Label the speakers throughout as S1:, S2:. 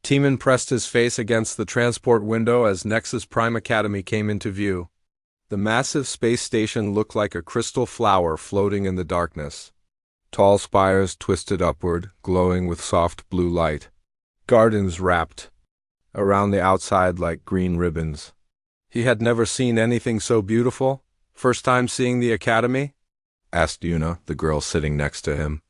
S1: Teeman pressed his face against the transport window as Nexus Prime Academy came into view. The massive space station looked like a crystal flower floating in the darkness. Tall spires twisted upward, glowing with soft blue light. Gardens wrapped around the outside like green ribbons. He had never seen anything so beautiful. First time seeing the academy? Asked Yuna, the girl sitting next to him.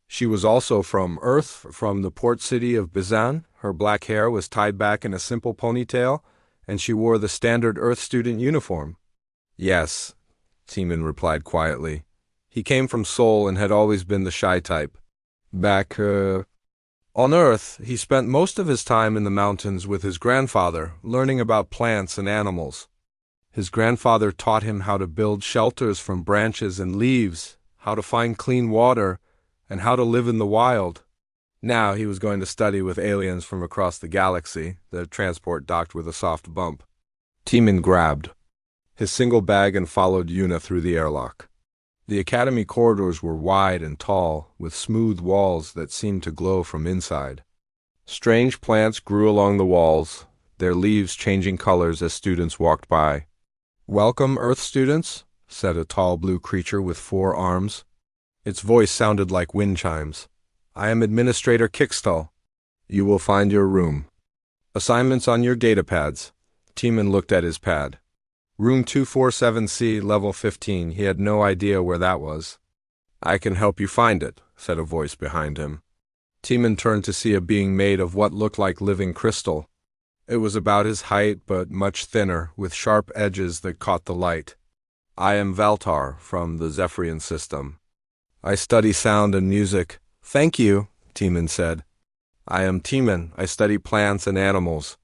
S1: She was also from Earth, from the port city of Bizan. Her black hair was tied back in a simple ponytail, and she wore the standard Earth student uniform. Yes, Teeman replied quietly. He came from Seoul and had always been the shy type. Back, on Earth, he spent most of his time in the mountains with his grandfather, learning about plants and animals. His grandfather taught him how to build shelters from branches and leaves, how to find clean water, and how to live in the wild. Now he was going to study with aliens from across the galaxy. The transport docked with a soft bump. Teeman grabbed his single bag and followed Yuna through the airlock. The academy corridors were wide and tall, with smooth walls that seemed to glow from inside. Strange plants grew along the walls, their leaves changing colors as students walked by. "Welcome, Earth students," said a tall blue creature with 4 arms. Its voice sounded like wind chimes. "I am Administrator Kickstall. You will find your room. Assignments on your datapads." Teeman looked at his pad. Room 247C, level 15. He had no idea where that was. "I can help you find it," said a voice behind him. Teeman turned to see a being made of what looked like living crystal. It was about his height, but much thinner, with sharp edges that caught the light. "I am Valtar, from the Zephyrian system. I study sound and music." "Thank you," Teeman said. "I am Teeman. I study plants and animals."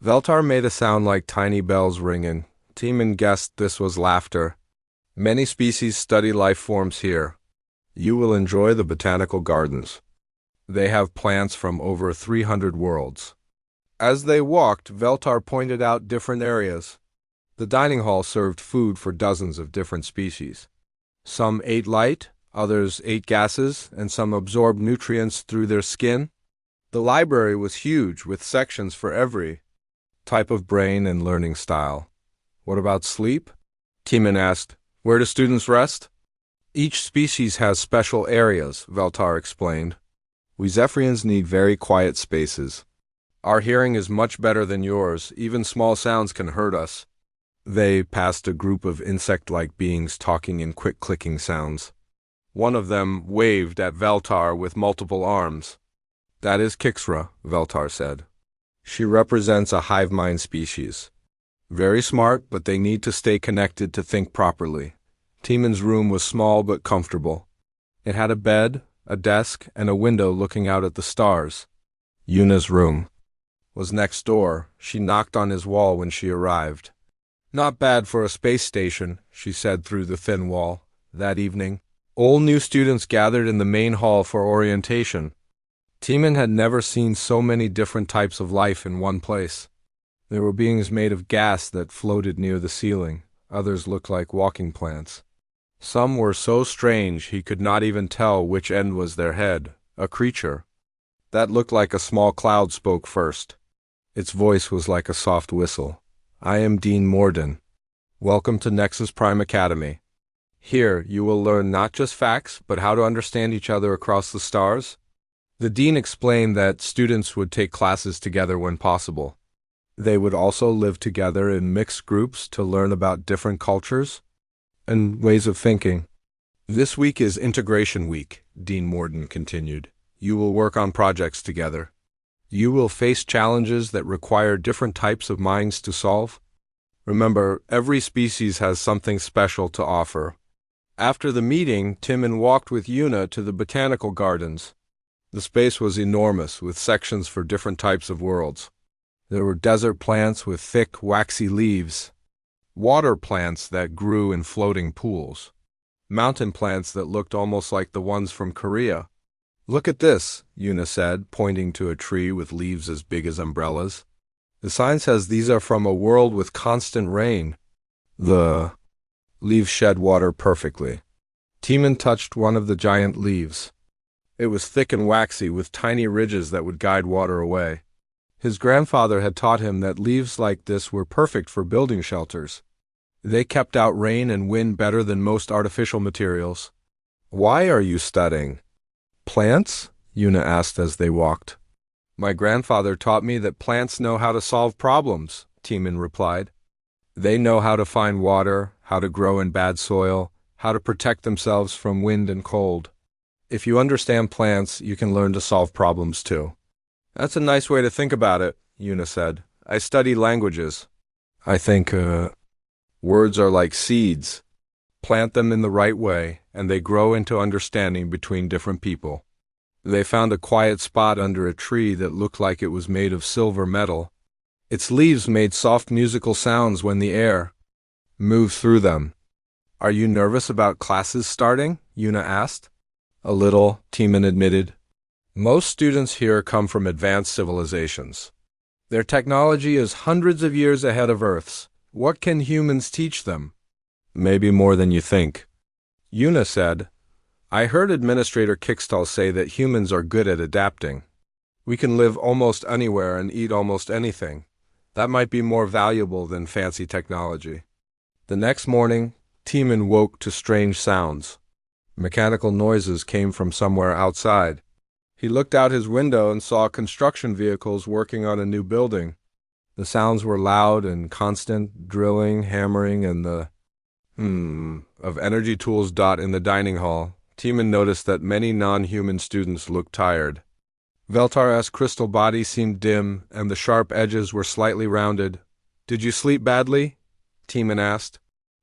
S1: Valtar made a sound like tiny bells ringing. Teeman guessed this was laughter. "Many species study life forms here. You will enjoy the botanical gardens. They have plants from over 300 worlds." As they walked, Veltar pointed out different areas. The dining hall served food for dozens of different species. Some ate light, others ate gases, and some absorbed nutrients through their skin. The library was huge, with sections for every type of brain and learning style. "What about sleep?" Teeman asked. "Where do students rest?" "Each species has special areas," Veltar explained. "We Zephyrians need very quiet spaces. Our hearing is much better than yours. Even small sounds can hurt us." They passed a group of insect-like beings talking in quick clicking sounds. One of them waved at Veltar with multiple arms. "That is Kixra," Veltar said. "She represents a hive mind species. Very smart, but they need to stay connected to think properly." Teeman's room was small but comfortable. It had a bed, a desk, and a window looking out at the stars. Yuna's room was next door. She knocked on his wall when she arrived. "Not bad for a space station," she said through the thin wall. That evening, all new students gathered in the main hall for orientation. Teeman had never seen so many different types of life in one place. There were beings made of gas that floated near the ceiling. Others looked like walking plants. Some were so strange he could not even tell which end was their head. A creature that looked like a small cloud spoke first. Its voice was like a soft whistle. "I am Dean Morden. Welcome to Nexus Prime Academy. Here you will learn not just facts, but how to understand each other across the stars." The dean explained that students would take classes together when possible. They would also live together in mixed groups to learn about different cultures and ways of thinking. "This week is Integration Week," Dean Morden continued. "You will work on projects together. You will face challenges that require different types of minds to solve. Remember, every species has something special to offer." After the meeting, Teeman walked with Yuna to the botanical gardens. The space was enormous, with sections for different types of worlds. There were desert plants with thick, waxy leaves, water plants that grew in floating pools, mountain plants that looked almost like the ones from Korea. "Look at this," Yuna said, pointing to a tree with leaves as big as umbrellas. "The sign says these are from a world with constant rain." The leaves shed water perfectly. Teeman touched one of the giant leaves. It was thick and waxy, with tiny ridges that would guide water away. His grandfather had taught him that leaves like this were perfect for building shelters. They kept out rain and wind better than most artificial materials. "Why are you studying plants?" Yuna asked as they walked. "My grandfather taught me that plants know how to solve problems," Timan replied. "They know how to find water, how to grow in bad soil, how to protect themselves from wind and cold. If you understand plants, you can learn to solve problems too." "That's a nice way to think about it," Yuna said. "I study languages. I think, words are like seeds. Plant them in the right way, and they grow into understanding between different people." They found a quiet spot under a tree that looked like it was made of silver metal. Its leaves made soft musical sounds when the air moved through them. "Are you nervous about classes starting?" Yuna asked. "A little," Timan admitted. "Most students here come from advanced civilizations. Their technology is hundreds of years ahead of Earth's. What can humans teach them?" "Maybe more than you think," Yuna said. "I heard Administrator Kickstall say that humans are good at adapting. We can live almost anywhere and eat almost anything. That might be more valuable than fancy technology." The next morning, Timan woke to strange sounds. Mechanical noises came from somewhere outside. He looked out his window and saw construction vehicles working on a new building. The sounds were loud and constant, drilling, hammering, and the of energy tools in the dining hall. Timan noticed that many non-human students looked tired. Veltar's crystal body seemed dim, and the sharp edges were slightly rounded. "Did you sleep badly?" Timan asked.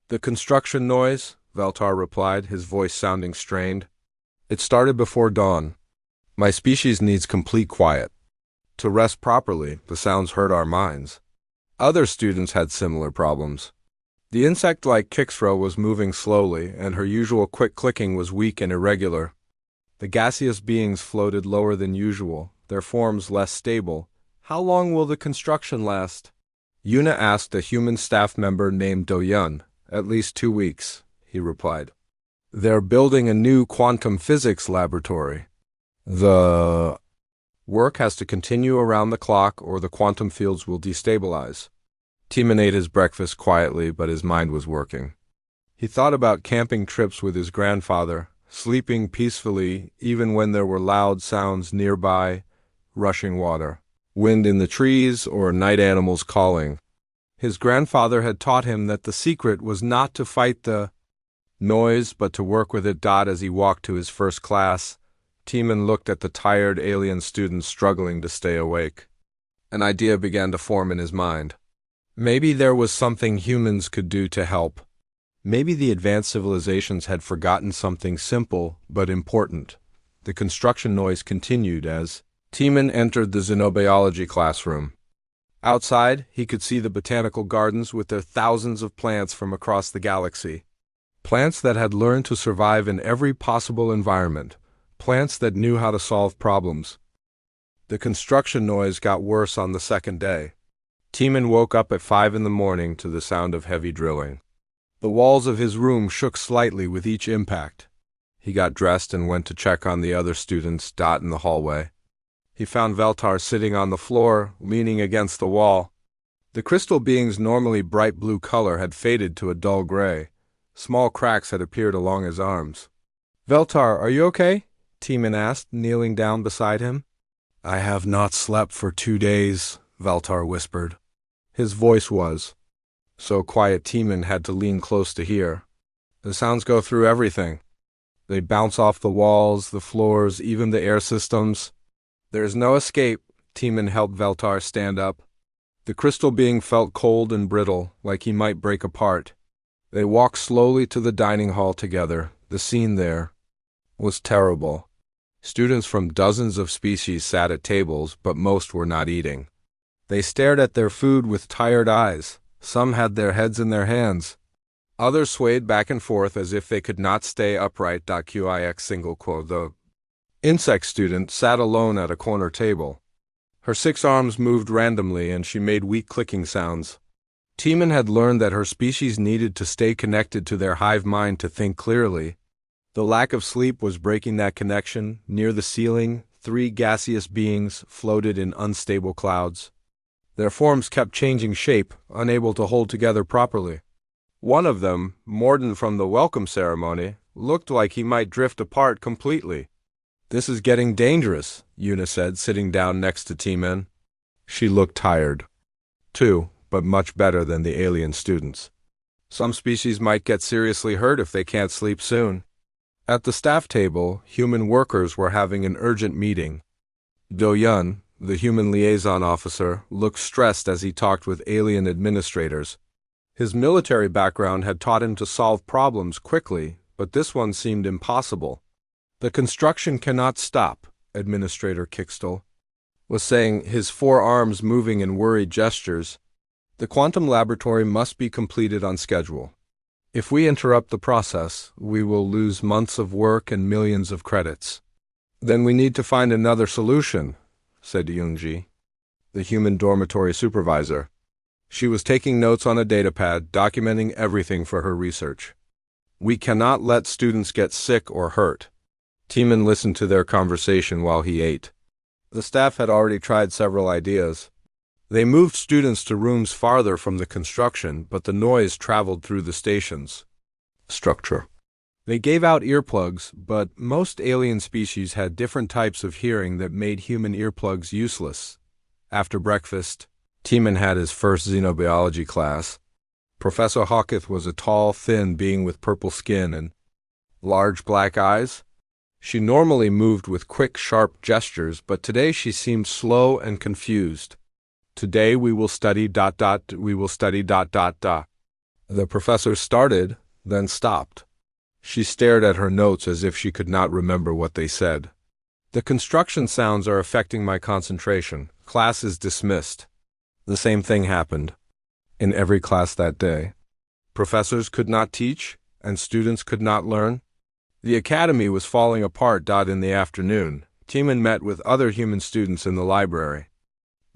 S1: "The construction noise," Veltar replied, his voice sounding strained. "It started before dawn. My species needs complete quiet. To rest properly, the sounds hurt our minds." Other students had similar problems. The insect-like Kixra was moving slowly, and her usual quick clicking was weak and irregular. The gaseous beings floated lower than usual, their forms less stable. "How long will the construction last?" Yuna asked a human staff member named Do-Yun. "At least 2 weeks," he replied. "They're building a new quantum physics laboratory. The work has to continue around the clock or the quantum fields will destabilize." Timan ate his breakfast quietly, but his mind was working. He thought about camping trips with his grandfather, sleeping peacefully even when there were loud sounds nearby, rushing water, wind in the trees, or night animals calling. His grandfather had taught him that the secret was not to fight the noise, but to work with it. As he walked to his first class, Timan looked at the tired alien students struggling to stay awake. An idea began to form in his mind. Maybe there was something humans could do to help. Maybe the advanced civilizations had forgotten something simple but important. The construction noise continued as Timan entered the xenobiology classroom. Outside, he could see the botanical gardens with their thousands of plants from across the galaxy. Plants that had learned to survive in every possible environment. Plants that knew how to solve problems. The construction noise got worse on the second day. Timan woke up at 5 in the morning to the sound of heavy drilling. The walls of his room shook slightly with each impact. He got dressed and went to check on the other students in the hallway. He found Veltar sitting on the floor, leaning against the wall. The crystal being's normally bright blue color had faded to a dull gray. Small cracks had appeared along his arms. "Veltar, are you okay?" Timan asked, kneeling down beside him. "I have not slept for 2 days," Veltar whispered. His voice was so quiet Timan had to lean close to hear. The sounds go through everything. They bounce off the walls, the floors, even the air systems. There is no escape. Timan helped Veltar stand up. The crystal being felt cold and brittle, like he might break apart. They walked slowly to the dining hall together. The scene there was terrible. Students from dozens of species sat at tables, but most were not eating. They stared at their food with tired eyes. Some had their heads in their hands. Others swayed back and forth as if they could not stay upright. Qix single quote. The insect student sat alone at a corner table. Her 6 arms moved randomly and she made weak clicking sounds. Timan had learned that her species needed to stay connected to their hive mind to think clearly. The lack of sleep was breaking that connection. Near the ceiling, 3 gaseous beings floated in unstable clouds. Their forms kept changing shape, unable to hold together properly. One of them, Morden from the welcome ceremony, looked like he might drift apart completely. "This is getting dangerous," Yuna said, sitting down next to T-Man. She looked tired, too, but much better than the alien students. "Some species might get seriously hurt if they can't sleep soon." At the staff table, human workers were having an urgent meeting. Do-Yun, the human liaison officer, looked stressed as he talked with alien administrators. His military background had taught him to solve problems quickly, but this one seemed impossible. "The construction cannot stop," Administrator Kickstel was saying, his forearms moving in worried gestures. "The quantum laboratory must be completed on schedule. If we interrupt the process, we will lose months of work and millions of credits." "Then we need to find another solution," said Youngji, the human dormitory supervisor. She was taking notes on a datapad, documenting everything for her research. "We cannot let students get sick or hurt." T-Man listened to their conversation while he ate. The staff had already tried several ideas. They moved students to rooms farther from the construction, but the noise traveled through the station's structure. They gave out earplugs, but most alien species had different types of hearing that made human earplugs useless. After breakfast, T-Man had his first xenobiology class. Professor Hawketh was a tall, thin being with purple skin and large black eyes. She normally moved with quick, sharp gestures, but today she seemed slow and confused. "Today we will study ... we will study ... The professor started, then stopped. She stared at her notes as if she could not remember what they said. "The construction sounds are affecting my concentration. Class is dismissed." The same thing happened in every class that day. Professors could not teach, and students could not learn. The academy was falling apart. In the afternoon, T-Man met with other human students in the library.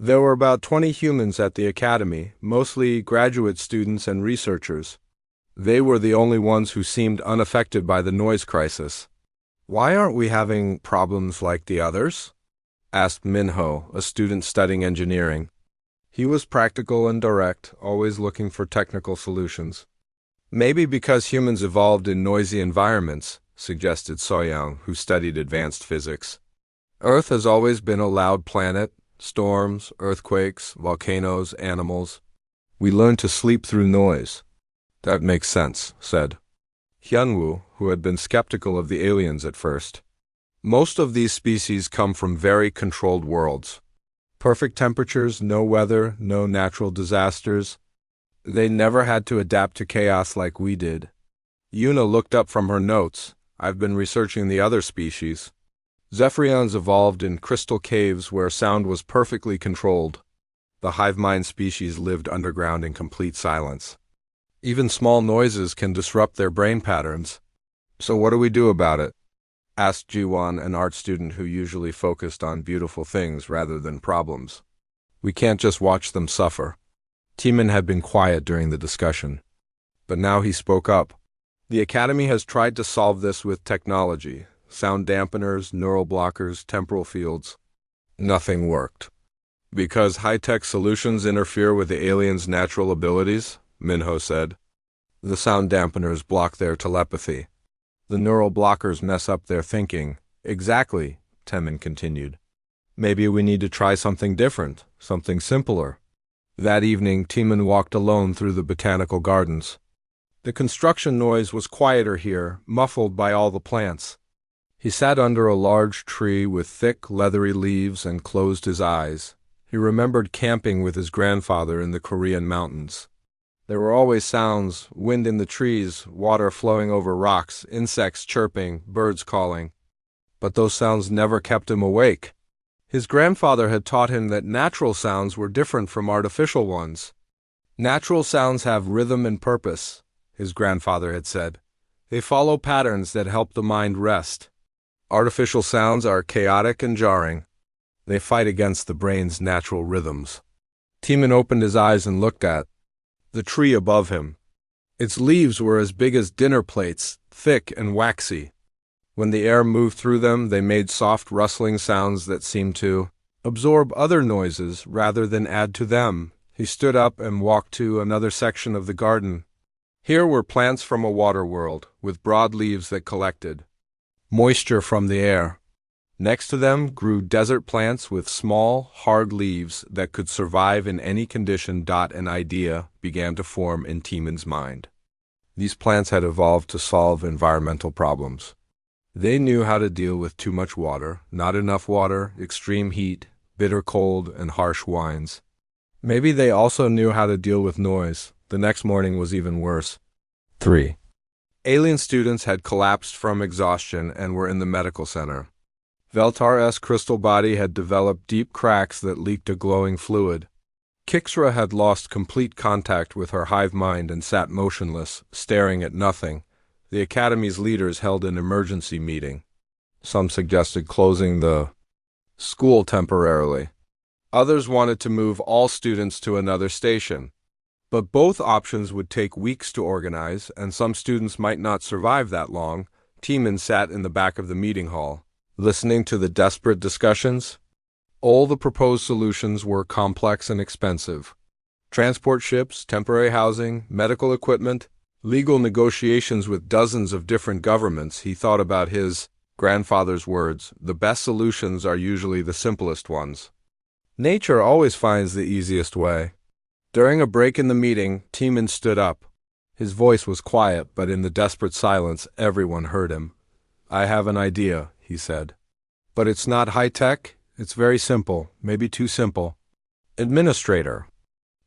S1: There were about 20 humans at the academy, mostly graduate students and researchers. They were the only ones who seemed unaffected by the noise crisis. "Why aren't we having problems like the others?" asked Minho, a student studying engineering. He was practical and direct, always looking for technical solutions. "Maybe because humans evolved in noisy environments," suggested Soyoung, who studied advanced physics. "Earth has always been a loud planet. Storms, earthquakes, volcanoes, animals. We learn to sleep through noise." "That makes sense," said Hyunwoo, who had been skeptical of the aliens at first. "Most of these species come from very controlled worlds. Perfect temperatures, no weather, no natural disasters. They never had to adapt to chaos like we did." Yuna looked up from her notes. "I've been researching the other species. Zephyrians evolved in crystal caves where sound was perfectly controlled. The hive mind species lived underground in complete silence. Even small noises can disrupt their brain patterns." "So what do we do about it?" asked Jiwon, an art student who usually focused on beautiful things rather than problems. "We can't just watch them suffer." T-Man had been quiet during the discussion, but now he spoke up. "The Academy has tried to solve this with technology. Sound dampeners, neural blockers, temporal fields. Nothing worked." "Because high-tech solutions interfere with the aliens' natural abilities," Minho said. "The sound dampeners block their telepathy. The neural blockers mess up their thinking." "Exactly," Temin continued. "Maybe we need to try something different, something simpler." That evening, Temin walked alone through the botanical gardens. The construction noise was quieter here, muffled by all the plants. He sat under a large tree with thick, leathery leaves and closed his eyes. He remembered camping with his grandfather in the Korean mountains. There were always sounds: wind in the trees, water flowing over rocks, insects chirping, birds calling. But those sounds never kept him awake. His grandfather had taught him that natural sounds were different from artificial ones. "Natural sounds have rhythm and purpose," his grandfather had said. "They follow patterns that help the mind rest. Artificial sounds are chaotic and jarring. They fight against the brain's natural rhythms." T-Man opened his eyes and looked at the tree above him. Its leaves were as big as dinner plates, thick and waxy. When the air moved through them, they made soft rustling sounds that seemed to absorb other noises rather than add to them. He stood up and walked to another section of the garden. Here were plants from a water world, with broad leaves that collected moisture from the air. Next to them grew desert plants with small, hard leaves that could survive in any condition. An idea began to form in Timon's mind. These plants had evolved to solve environmental problems. They knew how to deal with too much water, not enough water, extreme heat, bitter cold, and harsh winds. Maybe they also knew how to deal with noise. The next morning was even worse. 3. Alien students had collapsed from exhaustion and were in the medical center. Veltar's crystal body had developed deep cracks that leaked a glowing fluid. Kixra had lost complete contact with her hive mind and sat motionless, staring at nothing. The Academy's leaders held an emergency meeting. Some suggested closing the school temporarily. Others wanted to move all students to another station. But both options would take weeks to organize, and some students might not survive that long. Timon sat in the back of the meeting hall, listening to the desperate discussions. All the proposed solutions were complex and expensive. Transport ships, temporary housing, medical equipment, legal negotiations with dozens of different governments. He thought about his grandfather's words: the best solutions are usually the simplest ones. Nature always finds the easiest way. During a break in the meeting, Timon stood up. His voice was quiet, but in the desperate silence, everyone heard him. "I have an idea," he said. "But it's not high-tech. It's very simple, maybe too simple." Administrator.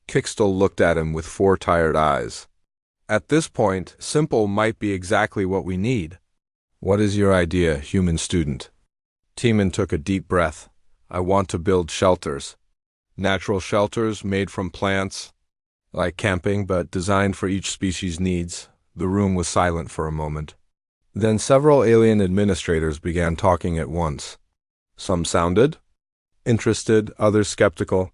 S1: Kixtel looked at him with 4 tired eyes. At this point, simple might be exactly what we need. "What is your idea, human student?" Timon took a deep breath. "I want to build shelters. Natural shelters made from plants, like camping, but designed for each species' needs." The room was silent for a moment. Then several alien administrators began talking at once. Some sounded interested, others skeptical.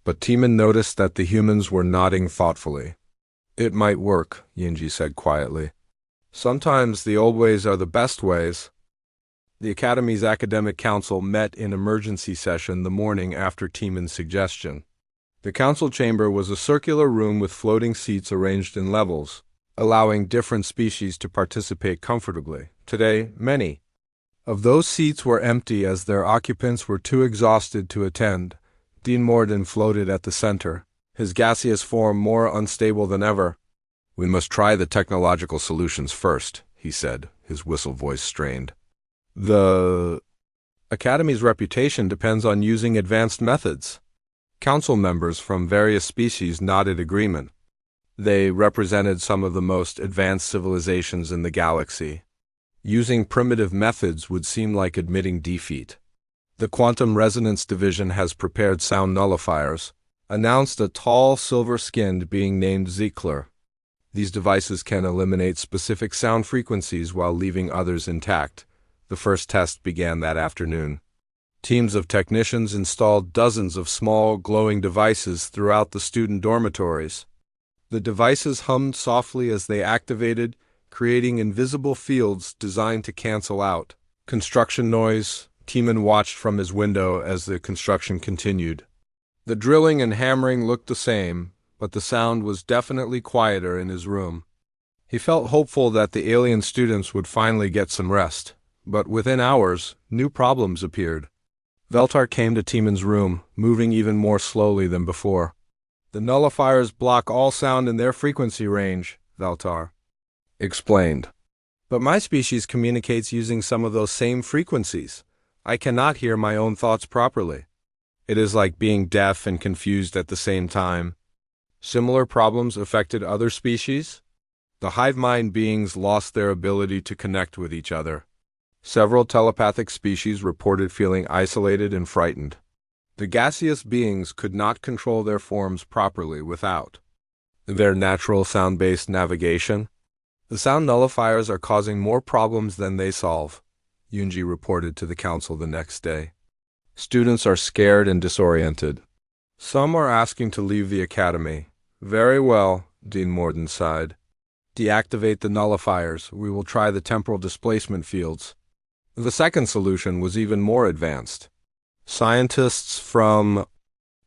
S1: But Timon noticed that the humans were nodding thoughtfully. "It might work," Yinji said quietly. "Sometimes the old ways are the best ways." The Academy's academic council met in emergency session the morning after Timon's suggestion. The council chamber was a circular room with floating seats arranged in levels, allowing different species to participate comfortably. Today, many of those seats were empty as their occupants were too exhausted to attend. Dean Morden floated at the center, his gaseous form more unstable than ever. "We must try the technological solutions first," he said, his whistle voice strained. "The Academy's reputation depends on using advanced methods." Council members from various species nodded agreement. They represented some of the most advanced civilizations in the galaxy. Using primitive methods would seem like admitting defeat. "The Quantum Resonance Division has prepared sound nullifiers," announced a tall, silver-skinned being named Ziegler. "These devices can eliminate specific sound frequencies while leaving others intact." The first test began that afternoon. Teams of technicians installed dozens of small, glowing devices throughout the student dormitories. The devices hummed softly as they activated, creating invisible fields designed to cancel out construction noise. Timon watched from his window as the construction continued. The drilling and hammering looked the same, but the sound was definitely quieter in his room. He felt hopeful that the alien students would finally get some rest, but within hours, new problems appeared. Veltar came to Timon's room, moving even more slowly than before. "The nullifiers block all sound in their frequency range," Veltar explained. "But my species communicates using some of those same frequencies. I cannot hear my own thoughts properly. It is like being deaf and confused at the same time." Similar problems affected other species. The hive mind beings lost their ability to connect with each other. Several telepathic species reported feeling isolated and frightened. The gaseous beings could not control their forms properly without their natural sound-based navigation. "The sound nullifiers are causing more problems than they solve," Yunji reported to the council the next day. "Students are scared and disoriented. Some are asking to leave the academy." "Very well," Dean Morden sighed. "Deactivate the nullifiers. We will try the temporal displacement fields." The second solution was even more advanced. Scientists from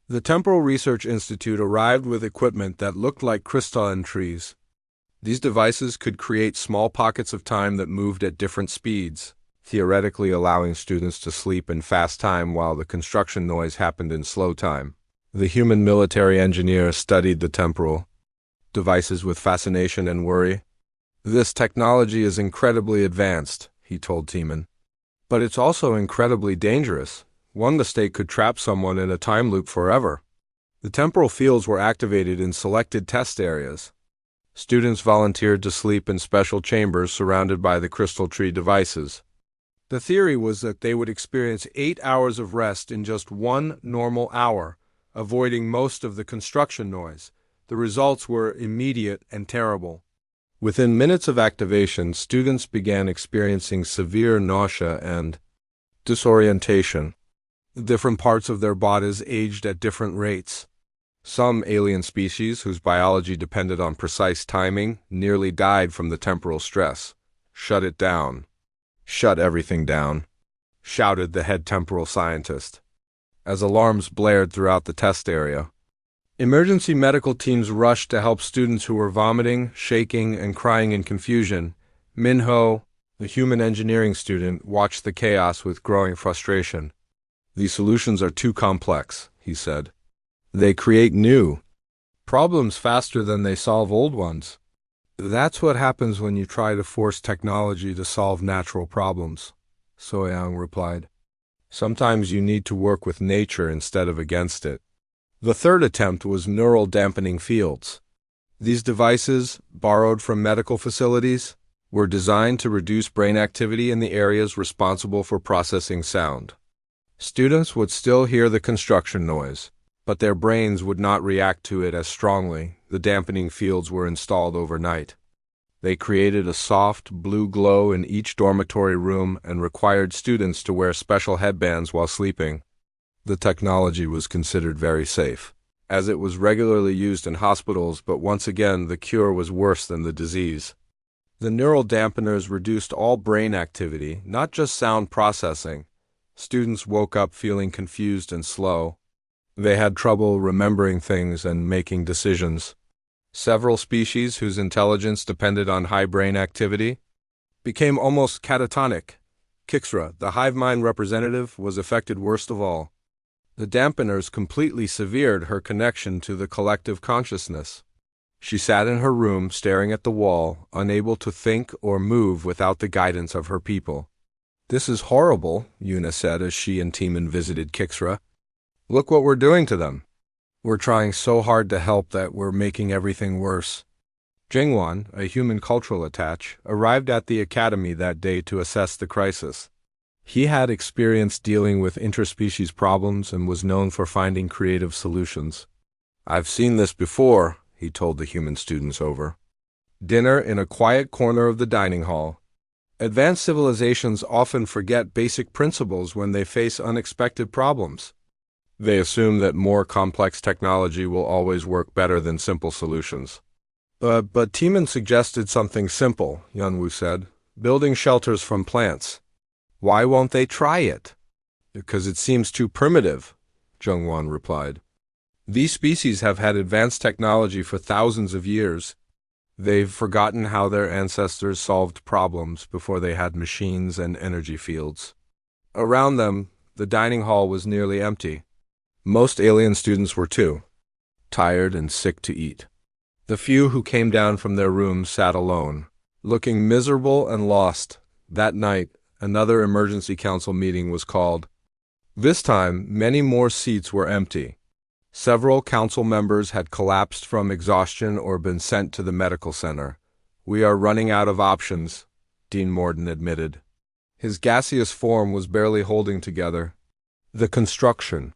S1: the Temporal Research Institute arrived with equipment that looked like crystalline trees. These devices could create small pockets of time that moved at different speeds, theoretically allowing students to sleep in fast time while the construction noise happened in slow time. The human military engineer studied the temporal devices with fascination and worry. "This technology is incredibly advanced," he told Tiemann. "But it's also incredibly dangerous. One mistake could trap someone in a time loop forever." The temporal fields were activated in selected test areas. Students volunteered to sleep in special chambers surrounded by the crystal tree devices. The theory was that they would experience 8 hours of rest in just one normal hour, avoiding most of the construction noise. The results were immediate and terrible. Within minutes of activation, students began experiencing severe nausea and disorientation. Different parts of their bodies aged at different rates. Some alien species, whose biology depended on precise timing, nearly died from the temporal stress. "Shut it down. Shut everything down," shouted the head temporal scientist, as alarms blared throughout the test area. Emergency medical teams rushed to help students who were vomiting, shaking, and crying in confusion. Minho, the human engineering student, watched the chaos with growing frustration. "These solutions are too complex," he said. "They create new problems faster than they solve old ones." "That's what happens when you try to force technology to solve natural problems," Soyoung replied. "Sometimes you need to work with nature instead of against it." The third attempt was neural dampening fields. These devices, borrowed from medical facilities, were designed to reduce brain activity in the areas responsible for processing sound. Students would still hear the construction noise, but their brains would not react to it as strongly. The dampening fields were installed overnight. They created a soft, blue glow in each dormitory room and required students to wear special headbands while sleeping. The technology was considered very safe, as it was regularly used in hospitals, but once again the cure was worse than the disease. The neural dampeners reduced all brain activity, not just sound processing. Students woke up feeling confused and slow. They had trouble remembering things and making decisions. Several species whose intelligence depended on high brain activity became almost catatonic. Kixra, the hive mind representative, was affected worst of all. The dampeners completely severed her connection to the collective consciousness. She sat in her room, staring at the wall, unable to think or move without the guidance of her people. "This is horrible," Yuna said as she and Tiemann visited Kixra. "Look what we're doing to them. We're trying so hard to help that we're making everything worse." Jingwan, a human cultural attach, arrived at the academy that day to assess the crisis. He had experience dealing with interspecies problems and was known for finding creative solutions. "I've seen this before," he told the human students over dinner in a quiet corner of the dining hall. "Advanced civilizations often forget basic principles when they face unexpected problems. They assume that more complex technology will always work better than simple solutions." But Tiemann suggested something simple," Yunwoo said. "Building shelters from plants." "Why won't they try it?" "Because it seems too primitive," Jungwon replied. "These species have had advanced technology for thousands of years. They've forgotten how their ancestors solved problems before they had machines and energy fields." Around them, the dining hall was nearly empty. Most alien students were too tired and sick to eat. The few who came down from their rooms sat alone, looking miserable and lost. That night, another emergency council meeting was called. This time, many more seats were empty. Several council members had collapsed from exhaustion or been sent to the medical center. "We are running out of options," Dean Morden admitted. His gaseous form was barely holding together. "The construction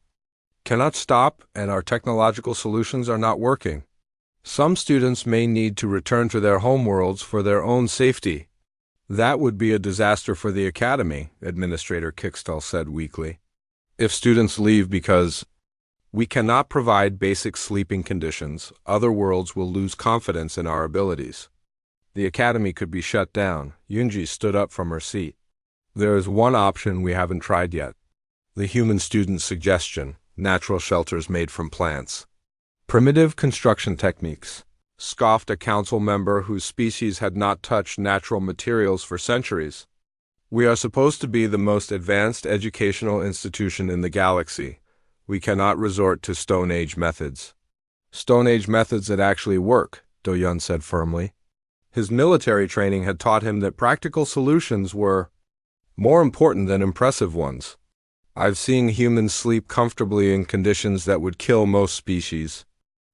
S1: cannot stop, and our technological solutions are not working. Some students may need to return to their homeworlds for their own safety." "That would be a disaster for the academy," Administrator Kickstall said weakly. "If students leave because we cannot provide basic sleeping conditions, other worlds will lose confidence in our abilities. The academy could be shut down." Yunji stood up from her seat. "There is one option we haven't tried yet. The human student's suggestion: natural shelters made from plants. Primitive construction techniques, scoffed a council member whose species had not touched natural materials for centuries. We are supposed to be the most advanced educational institution in the galaxy. We cannot resort to Stone Age methods. Stone Age methods that actually work, Do-Yun said firmly. His military training had taught him that practical solutions were more important than impressive ones. I've seen humans sleep comfortably in conditions that would kill most species.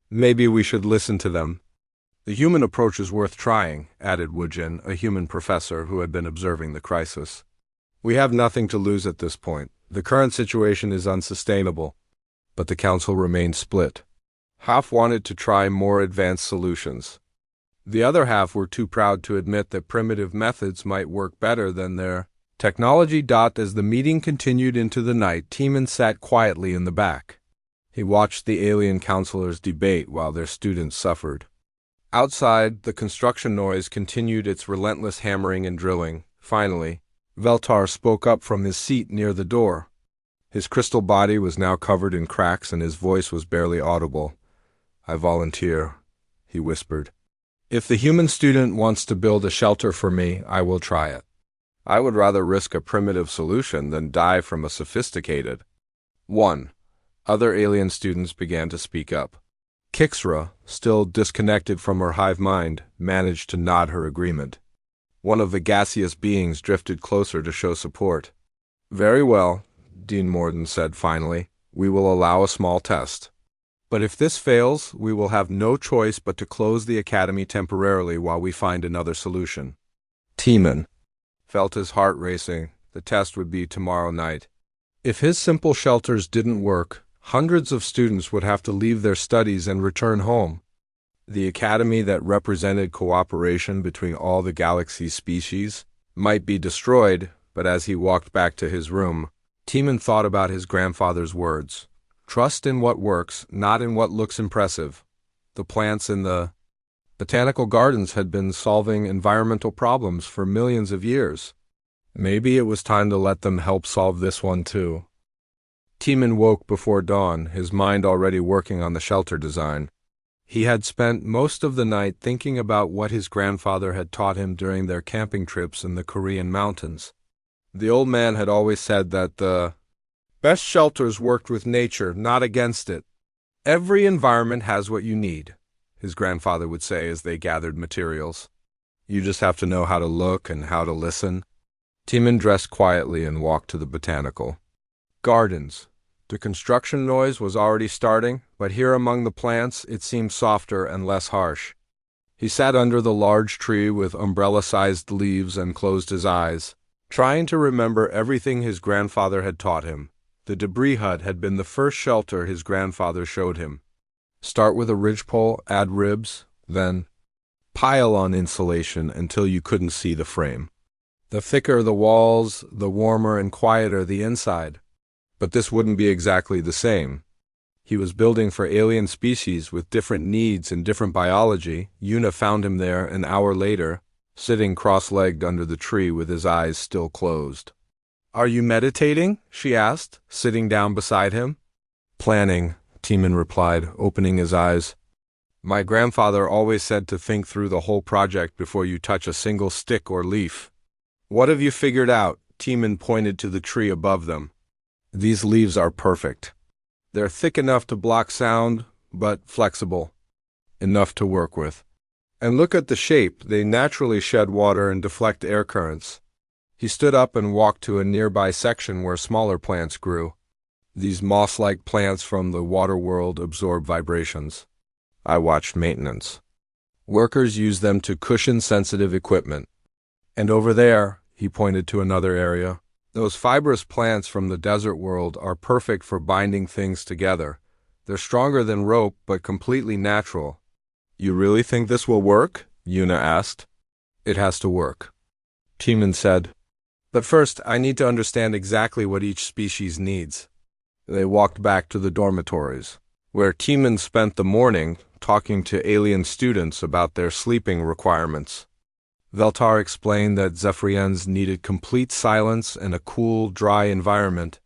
S1: Maybe we should listen to them. The human approach is worth trying, added Wujin, a human professor who had been observing the crisis. We have nothing to lose at this point. The current situation is unsustainable. But the council remained split. Half wanted to try more advanced solutions. The other half were too proud to admit that primitive methods might work better than their technology. As the meeting continued into the night, Teeman sat quietly in the back. He watched the alien counselors debate while their students suffered. Outside, the construction noise continued its relentless hammering and drilling. Finally, Veltar spoke up from his seat near the door. His crystal body was now covered in cracks and his voice was barely audible. "I volunteer," he whispered. "If the human student wants to build a shelter for me, I will try it. I would rather risk a primitive solution than die from a sophisticated one." Other alien students began to speak up. Kixra, still disconnected from her hive mind, managed to nod her agreement. One of the gaseous beings drifted closer to show support. "Very well," Dean Morden said finally. "We will allow a small test. But if this fails, we will have no choice but to close the academy temporarily while we find another solution." Teeman felt his heart racing. The test would be tomorrow night. If his simple shelters didn't work, hundreds of students would have to leave their studies and return home. The academy that represented cooperation between all the galaxy's species might be destroyed, but as he walked back to his room, Teeman thought about his grandfather's words. Trust in what works, not in what looks impressive. The plants in the botanical gardens had been solving environmental problems for millions of years. Maybe it was time to let them help solve this one too. Teeman woke before dawn, his mind already working on the shelter design. He had spent most of the night thinking about what his grandfather had taught him during their camping trips in the Korean mountains. The old man had always said that the best shelters worked with nature, not against it. "Every environment has what you need," his grandfather would say as they gathered materials. "You just have to know how to look and how to listen." Teeman dressed quietly and walked to the botanical gardens. The construction noise was already starting, but here among the plants it seemed softer and less harsh. He sat under the large tree with umbrella-sized leaves and closed his eyes, trying to remember everything his grandfather had taught him. The debris hut had been the first shelter his grandfather showed him. Start with a ridgepole, add ribs, then pile on insulation until you couldn't see the frame. The thicker the walls, the warmer and quieter the inside. But this wouldn't be exactly the same. He was building for alien species with different needs and different biology. Yuna found him there an hour later, sitting cross-legged under the tree with his eyes still closed. "Are you meditating?" she asked, sitting down beside him. "Planning," Teeman replied, opening his eyes. "My grandfather always said to think through the whole project before you touch a single stick or leaf." "What have you figured out?" Teeman pointed to the tree above them. "These leaves are perfect. They're thick enough to block sound, but flexible enough to work with. And look at the shape. They naturally shed water and deflect air currents." He stood up and walked to a nearby section where smaller plants grew. These moss-like plants from the water world absorb vibrations. I watched maintenance. Workers use them to cushion sensitive equipment. And over there, he pointed to another area, those fibrous plants from the desert world are perfect for binding things together. They're stronger than rope, but completely natural. "You really think this will work?" Yuna asked. "It has to work," Teeman said. "But first, I need to understand exactly what each species needs." They walked back to the dormitories, where Teeman spent the morning talking to alien students about their sleeping requirements. Veltar explained that Zephyrians needed complete silence and a cool, dry environment.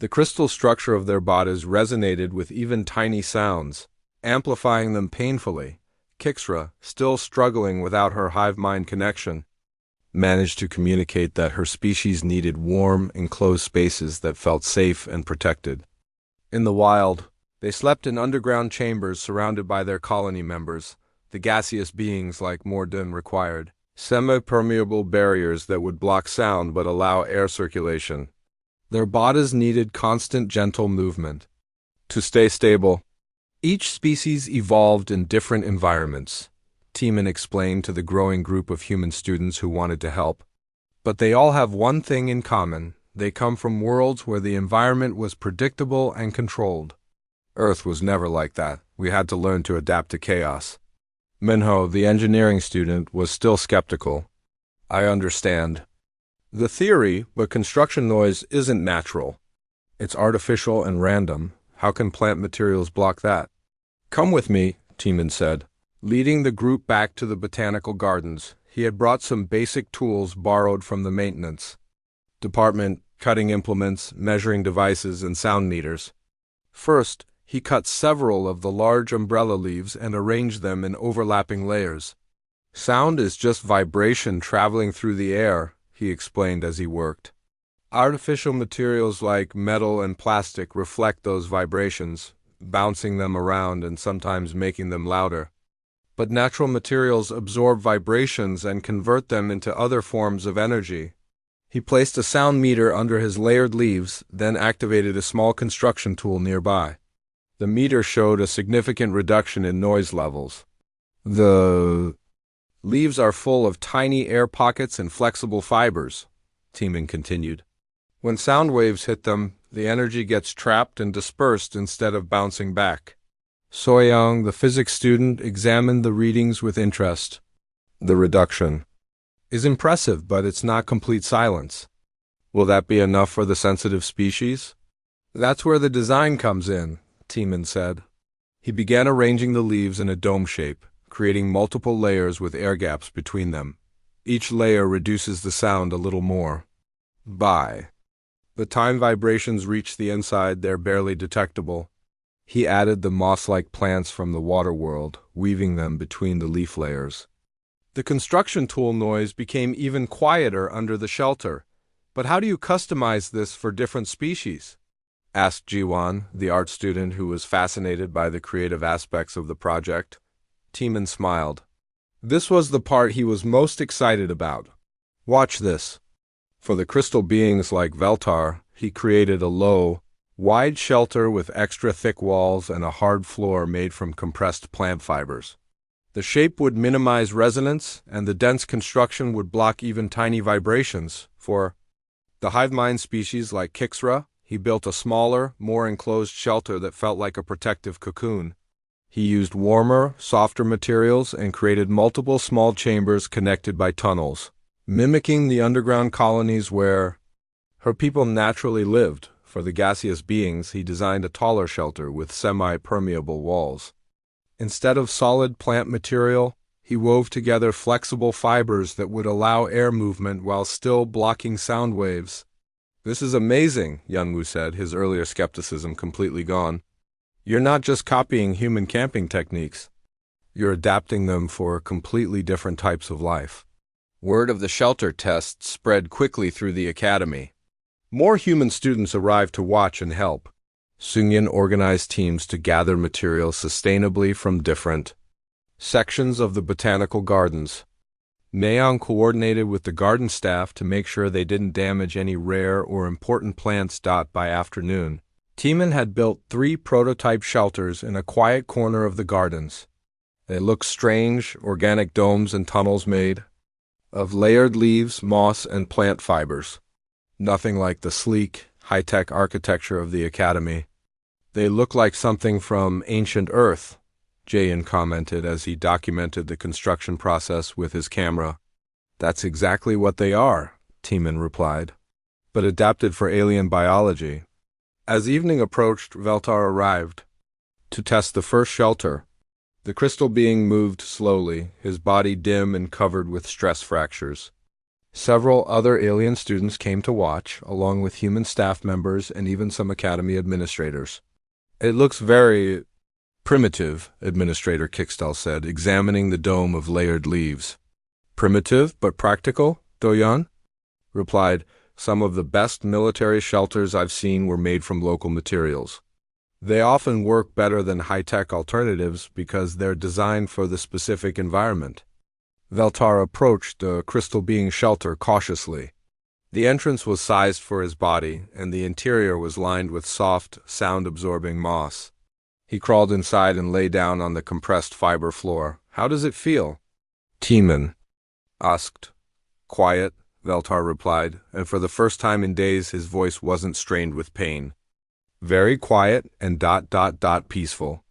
S1: The crystal structure of their bodies resonated with even tiny sounds, amplifying them painfully. Kixra, still struggling without her hive mind connection, managed to communicate that her species needed warm, enclosed spaces that felt safe and protected. In the wild, they slept in underground chambers surrounded by their colony members, the gaseous beings like more than required, semi-permeable barriers that would block sound but allow air circulation. Their bodies needed constant gentle movement to stay stable. Each species evolved in different environments, Tiemann explained to the growing group of human students who wanted to help. But they all have one thing in common: they come from worlds where the environment was predictable and controlled. Earth was never like that. We had to learn to adapt to chaos. Minho, the engineering student, was still skeptical. I understand the theory, but construction noise isn't natural. It's artificial and random. How can plant materials block that? Come with me, Tiemann said, leading the group back to the botanical gardens. He had brought some basic tools borrowed from the maintenance department, cutting implements, measuring devices, and sound meters. First, he cut several of the large umbrella leaves and arranged them in overlapping layers. Sound is just vibration traveling through the air, he explained as he worked. Artificial materials like metal and plastic reflect those vibrations, bouncing them around and sometimes making them louder. But natural materials absorb vibrations and convert them into other forms of energy. He placed a sound meter under his layered leaves, then activated a small construction tool nearby. The meter showed a significant reduction in noise levels. The leaves are full of tiny air pockets and flexible fibers, Tiemann continued. When sound waves hit them, the energy gets trapped and dispersed instead of bouncing back. Soyoung, the physics student, examined the readings with interest. The reduction is impressive, but it's not complete silence. Will that be enough for the sensitive species? That's where the design comes in, Tiemann said. He began arranging the leaves in a dome shape, creating multiple layers with air gaps between them. Each layer reduces the sound a little more. By the time vibrations reach the inside, they're barely detectable. He added the moss-like plants from the water world, weaving them between the leaf layers. The construction tool noise became even quieter under the shelter. But how do you customize this for different species? Asked Jiwan, the art student who was fascinated by the creative aspects of the project. Tiemann smiled. This was the part he was most excited about. Watch this. For the crystal beings like Veltar, he created a low, wide shelter with extra thick walls and a hard floor made from compressed plant fibers. The shape would minimize resonance, and the dense construction would block even tiny vibrations. For the hive mind species like Kixra, he built a smaller, more enclosed shelter that felt like a protective cocoon. He used warmer, softer materials and created multiple small chambers connected by tunnels, mimicking the underground colonies where her people naturally lived. For the gaseous beings, he designed a taller shelter with semi-permeable walls. Instead of solid plant material, he wove together flexible fibers that would allow air movement while still blocking sound waves. This is amazing, Yunwoo said, his earlier skepticism completely gone. You're not just copying human camping techniques. You're adapting them for completely different types of life. Word of the shelter test spread quickly through the academy. More human students arrived to watch and help. Sungyeon organized teams to gather materials sustainably from different sections of the botanical gardens. Naeong coordinated with the garden staff to make sure they didn't damage any rare or important plants. By afternoon, Tiemann had built 3 prototype shelters in a quiet corner of the gardens. They looked strange, organic domes and tunnels made of layered leaves, moss, and plant fibers. Nothing like the sleek, high-tech architecture of the academy. They look like something from ancient Earth, Jaein commented as he documented the construction process with his camera. That's exactly what they are, Tiemann replied, but adapted for alien biology. As evening approached, Veltar arrived to test the first shelter. The crystal being moved slowly, his body dim and covered with stress fractures. Several other alien students came to watch, along with human staff members and even some academy administrators. It looks very primitive, Administrator Kickstel said, examining the dome of layered leaves. Primitive, but practical, Doyan replied. Some of the best military shelters I've seen were made from local materials. They often work better than high-tech alternatives because they're designed for the specific environment. Veltar approached the crystal being shelter cautiously. The entrance was sized for his body, and the interior was lined with soft, sound-absorbing moss. He crawled inside and lay down on the compressed fiber floor. "How does it feel?" Timon asked. "Quiet," Veltar replied, and for the first time in days his voice wasn't strained with pain. "Very quiet and peaceful."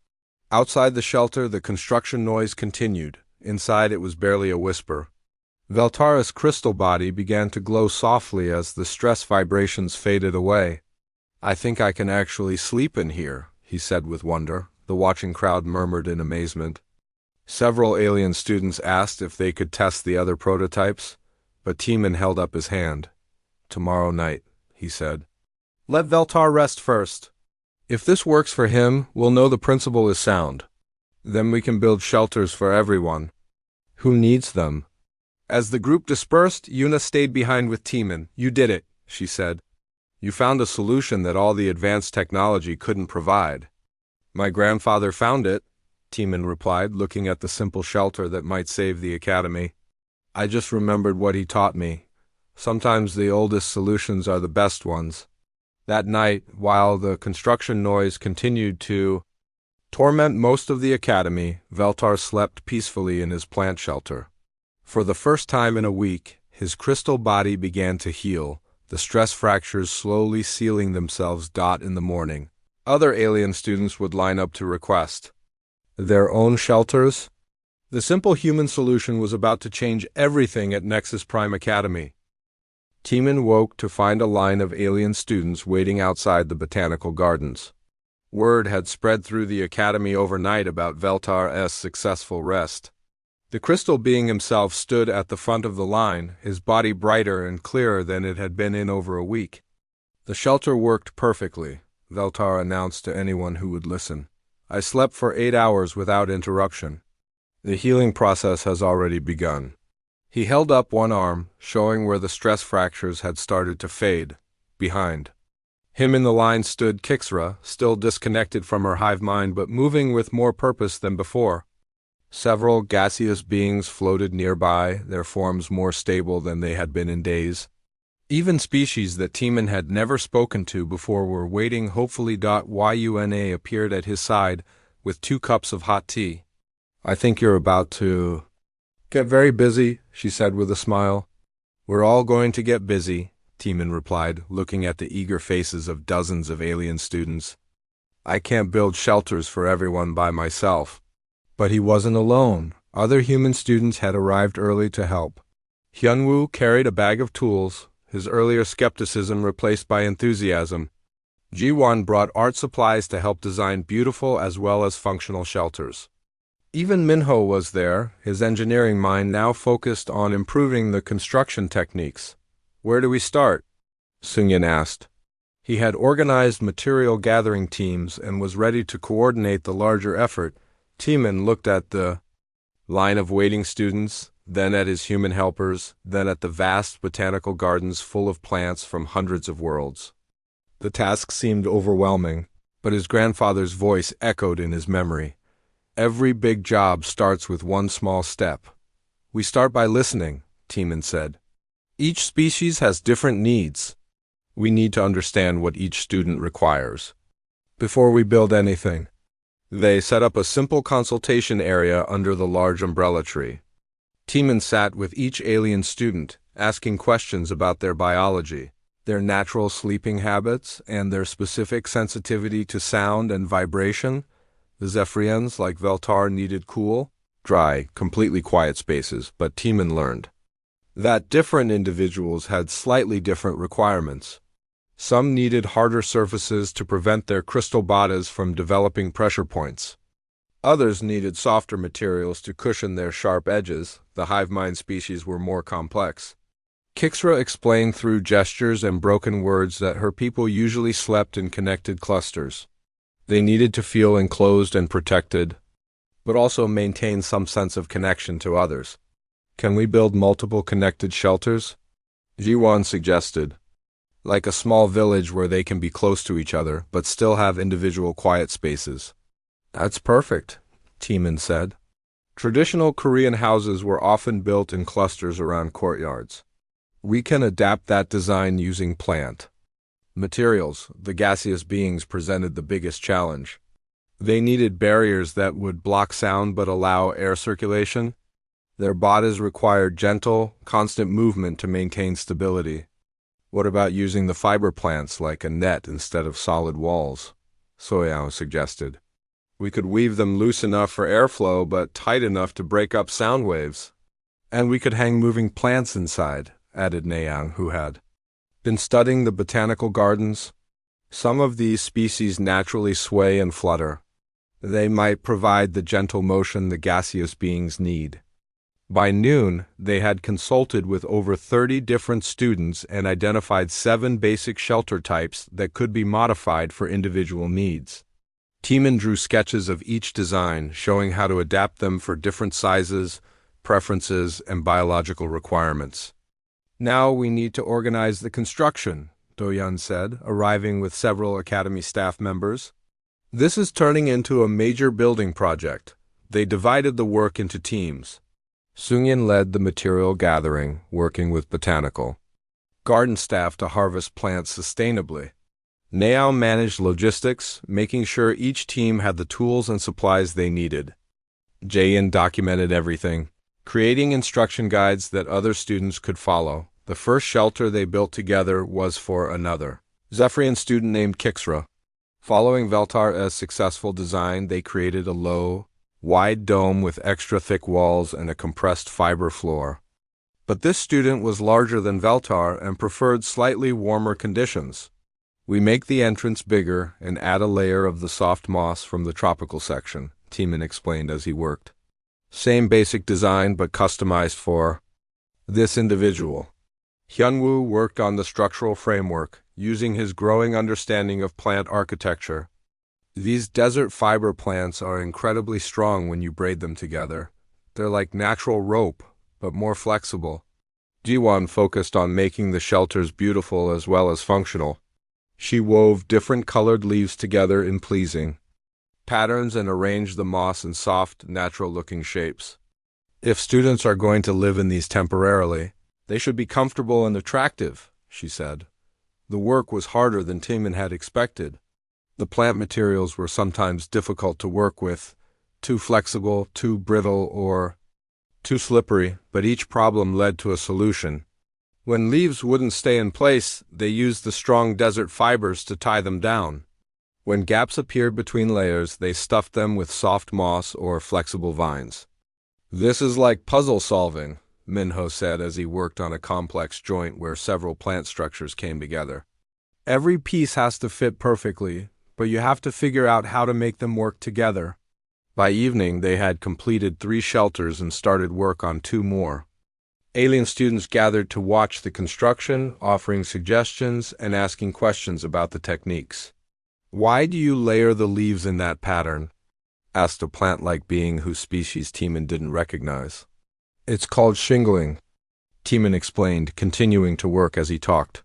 S1: Outside the shelter, the construction noise continued. Inside, it was barely a whisper. Veltara's crystal body began to glow softly as the stress vibrations faded away. "I think I can actually sleep in here," he said with wonder. The watching crowd murmured in amazement. Several alien students asked if they could test the other prototypes, but Timon held up his hand. "Tomorrow night," he said. "Let Veltar rest first. If this works for him, we'll know the principle is sound. Then we can build shelters for everyone who needs them." As the group dispersed, Yuna stayed behind with Timon. "You did it," she said. "You found a solution that all the advanced technology couldn't provide." "My grandfather found it," Timon replied, looking at the simple shelter that might save the academy. "I just remembered what he taught me. Sometimes the oldest solutions are the best ones." That night, while the construction noise continued to torment most of the academy, Veltar slept peacefully in his plant shelter. For the first time in a week, his crystal body began to heal, the stress fractures slowly sealing themselves. In the morning, other alien students would line up to request their own shelters. The simple human solution was about to change everything at Nexus Prime Academy. Timon woke to find a line of alien students waiting outside the botanical gardens. Word had spread through the academy overnight about Veltar's successful rest. The crystal being himself stood at the front of the line, his body brighter and clearer than it had been in over a week. "The shelter worked perfectly," Veltar announced to anyone who would listen. "I slept for 8 hours without interruption. The healing process has already begun." He held up one arm, showing where the stress fractures had started to fade. Behind him in the line stood Kixra, still disconnected from her hive mind but moving with more purpose than before. Several gaseous beings floated nearby, their forms more stable than they had been in days. Even species that Timon had never spoken to before were waiting hopefully. Yuna appeared at his side with 2 cups of hot tea. "I think you're about to get very busy," she said with a smile. "We're all going to get busy," Timon replied, looking at the eager faces of dozens of alien students. "I can't build shelters for everyone by myself." But he wasn't alone. Other human students had arrived early to help. Hyunwoo carried a bag of tools, his earlier skepticism replaced by enthusiasm. Jiwon brought art supplies to help design beautiful as well as functional shelters. Even Minho was there, his engineering mind now focused on improving the construction techniques. "Where do we start?" Seungyeon asked. He had organized material gathering teams and was ready to coordinate the larger effort. Timon looked at the line of waiting students, then at his human helpers, then at the vast botanical gardens full of plants from hundreds of worlds. The task seemed overwhelming, but his grandfather's voice echoed in his memory. "Every big job starts with one small step." "We start by listening," Timon said. "Each species has different needs. We need to understand what each student requires before we build anything." They set up a simple consultation area under the large umbrella tree. Timon sat with each alien student, asking questions about their biology, their natural sleeping habits, and their specific sensitivity to sound and vibration. The Zephyrians, like Veltar, needed cool, dry, completely quiet spaces, but Timon learned that different individuals had slightly different requirements. Some needed harder surfaces to prevent their crystal bodies from developing pressure points. Others needed softer materials to cushion their sharp edges. The hive mind species were more complex. Kixra explained through gestures and broken words that her people usually slept in connected clusters. They needed to feel enclosed and protected, but also maintain some sense of connection to others. Can we build multiple connected shelters? Jiwan suggested. Like a small village where they can be close to each other, but still have individual quiet spaces. That's perfect, Timan said. Traditional Korean houses were often built in clusters around courtyards. We can adapt that design using plant materials. The gaseous beings presented the biggest challenge. They needed barriers that would block sound but allow air circulation. Their bodies required gentle, constant movement to maintain stability. What about using the fiber plants like a net instead of solid walls? Soyao suggested. We could weave them loose enough for airflow but tight enough to break up sound waves. And we could hang moving plants inside, added Nayang, who had been studying the botanical gardens. Some of these species naturally sway and flutter. They might provide the gentle motion the gaseous beings need. By noon, they had consulted with over 30 different students and identified 7 basic shelter types that could be modified for individual needs. Timan drew sketches of each design, showing how to adapt them for different sizes, preferences, and biological requirements. Now we need to organize the construction, Doyun said, arriving with several academy staff members. This is turning into a major building project. They divided the work into teams. Sungyin led the material gathering, working with botanical garden staff to harvest plants sustainably. Nao managed logistics, making sure each team had the tools and supplies they needed. Jaein documented everything, creating instruction guides that other students could follow. The first shelter they built together was for another Zephyrian student named Kixra. Following Veltar's successful design, they created a low, wide dome with extra thick walls and a compressed fiber floor. But this student was larger than Veltar and preferred slightly warmer conditions. We make the entrance bigger and add a layer of the soft moss from the tropical section, Timan explained as he worked. Same basic design but customized for this individual. Hyunwoo worked on the structural framework, using his growing understanding of plant architecture. These desert fiber plants are incredibly strong when you braid them together. They're like natural rope, but more flexible. Jiwon focused on making the shelters beautiful as well as functional. She wove different colored leaves together in pleasing patterns and arranged the moss in soft, natural-looking shapes. If students are going to live in these temporarily, they should be comfortable and attractive, she said. The work was harder than Timan had expected. The plant materials were sometimes difficult to work with, too flexible, too brittle, or too slippery, but each problem led to a solution. When leaves wouldn't stay in place, they used the strong desert fibers to tie them down. When gaps appeared between layers, they stuffed them with soft moss or flexible vines. This is like puzzle solving, Minho said as he worked on a complex joint where several plant structures came together. Every piece has to fit perfectly, but you have to figure out how to make them work together. By evening, they had completed 3 shelters and started work on 2 more. Alien students gathered to watch the construction, offering suggestions and asking questions about the techniques. Why do you layer the leaves in that pattern? Asked a plant-like being whose species Timan didn't recognize. It's called shingling, Timan explained, continuing to work as he talked.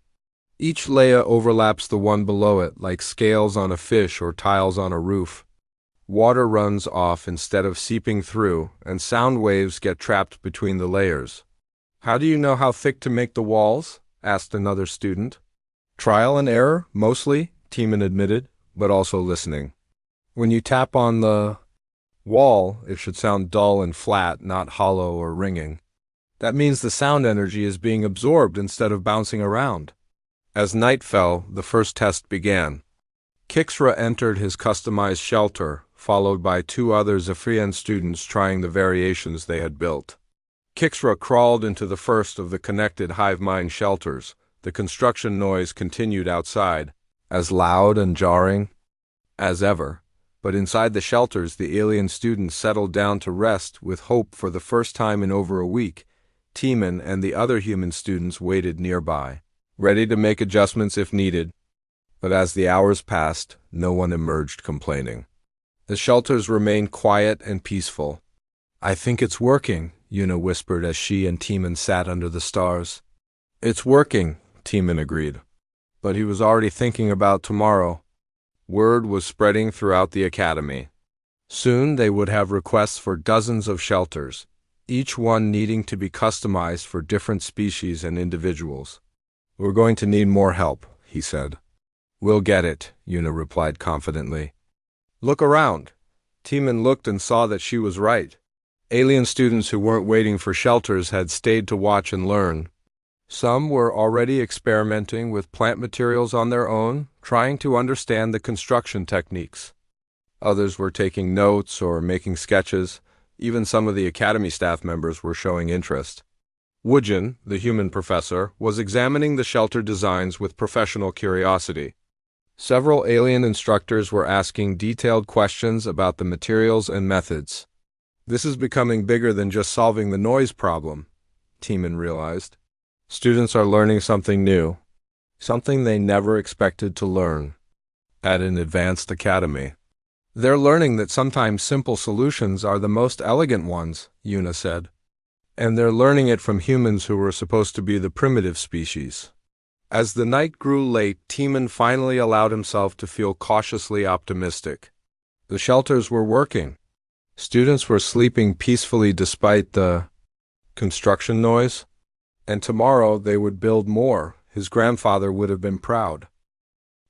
S1: Each layer overlaps the one below it, like scales on a fish or tiles on a roof. Water runs off instead of seeping through, and sound waves get trapped between the layers. How do you know how thick to make the walls? Asked another student. Trial and error, mostly, Timan admitted, but also listening. When you tap on the wall, it should sound dull and flat, not hollow or ringing. That means the sound energy is being absorbed instead of bouncing around. As night fell, the first test began. Kixra entered his customized shelter, followed by 2 other Zephyrian students trying the variations they had built. Kixra crawled into the first of the connected hive mind shelters. The construction noise continued outside, as loud and jarring as ever. But inside the shelters, the alien students settled down to rest with hope for the first time in over a week. Teeman and the other human students waited nearby, ready to make adjustments if needed. But as the hours passed, no one emerged complaining. The shelters remained quiet and peaceful. "I think it's working," Yuna whispered as she and Teeman sat under the stars. "It's working," Teeman agreed. But he was already thinking about tomorrow. Word was spreading throughout the academy. Soon they would have requests for dozens of shelters, each one needing to be customized for different species and individuals. "We're going to need more help," he said. "We'll get it," Yuna replied confidently. "Look around." Teeman looked and saw that she was right. Alien students who weren't waiting for shelters had stayed to watch and learn. Some were already experimenting with plant materials on their own, trying to understand the construction techniques. Others were taking notes or making sketches. Even some of the academy staff members were showing interest. Woojin, the human professor, was examining the shelter designs with professional curiosity. Several alien instructors were asking detailed questions about the materials and methods. This is becoming bigger than just solving the noise problem, Teeman realized. Students are learning something new, something they never expected to learn at an advanced academy. "They're learning that sometimes simple solutions are the most elegant ones," Yuna said. "And they're learning it from humans who were supposed to be the primitive species." As the night grew late, Teeman finally allowed himself to feel cautiously optimistic. The shelters were working. Students were sleeping peacefully despite the construction noise. And tomorrow they would build more. His grandfather would have been proud.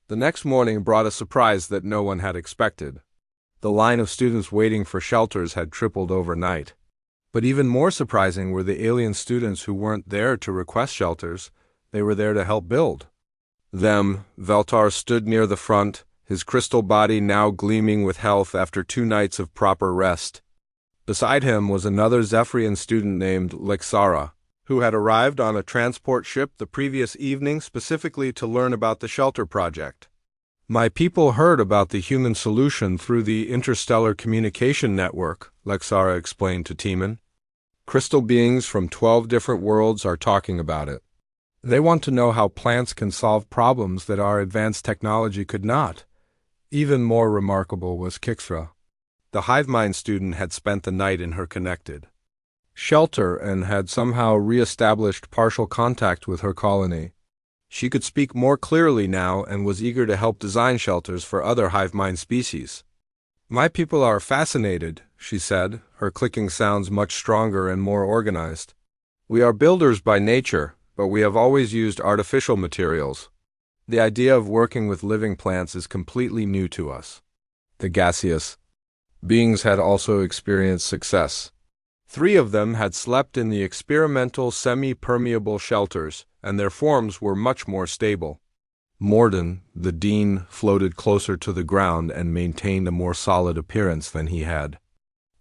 S1: The next morning brought a surprise that no one had expected. The line of students waiting for shelters had tripled overnight. But even more surprising were the alien students who weren't there to request shelters. They were there to help build them. Veltar stood near the front, his crystal body now gleaming with health after 2 nights of proper rest. Beside him was another Zephyrian student named Lexara, who had arrived on a transport ship the previous evening specifically to learn about the shelter project. "My people heard about the human solution through the interstellar communication network," Lexara explained to Teeman. "Crystal beings from 12 different worlds are talking about it. They want to know how plants can solve problems that our advanced technology could not." Even more remarkable was Kixra. The HiveMind student had spent the night in her connected shelter and had somehow re-established partial contact with her colony. She could speak more clearly now and was eager to help design shelters for other HiveMind species. "My people are fascinated," she said, her clicking sounds much stronger and more organized. "We are builders by nature, but we have always used artificial materials. The idea of working with living plants is completely new to us." The gaseous beings had also experienced success. 3 of them had slept in the experimental semi-permeable shelters, and their forms were much more stable. Morden, the dean, floated closer to the ground and maintained a more solid appearance than he had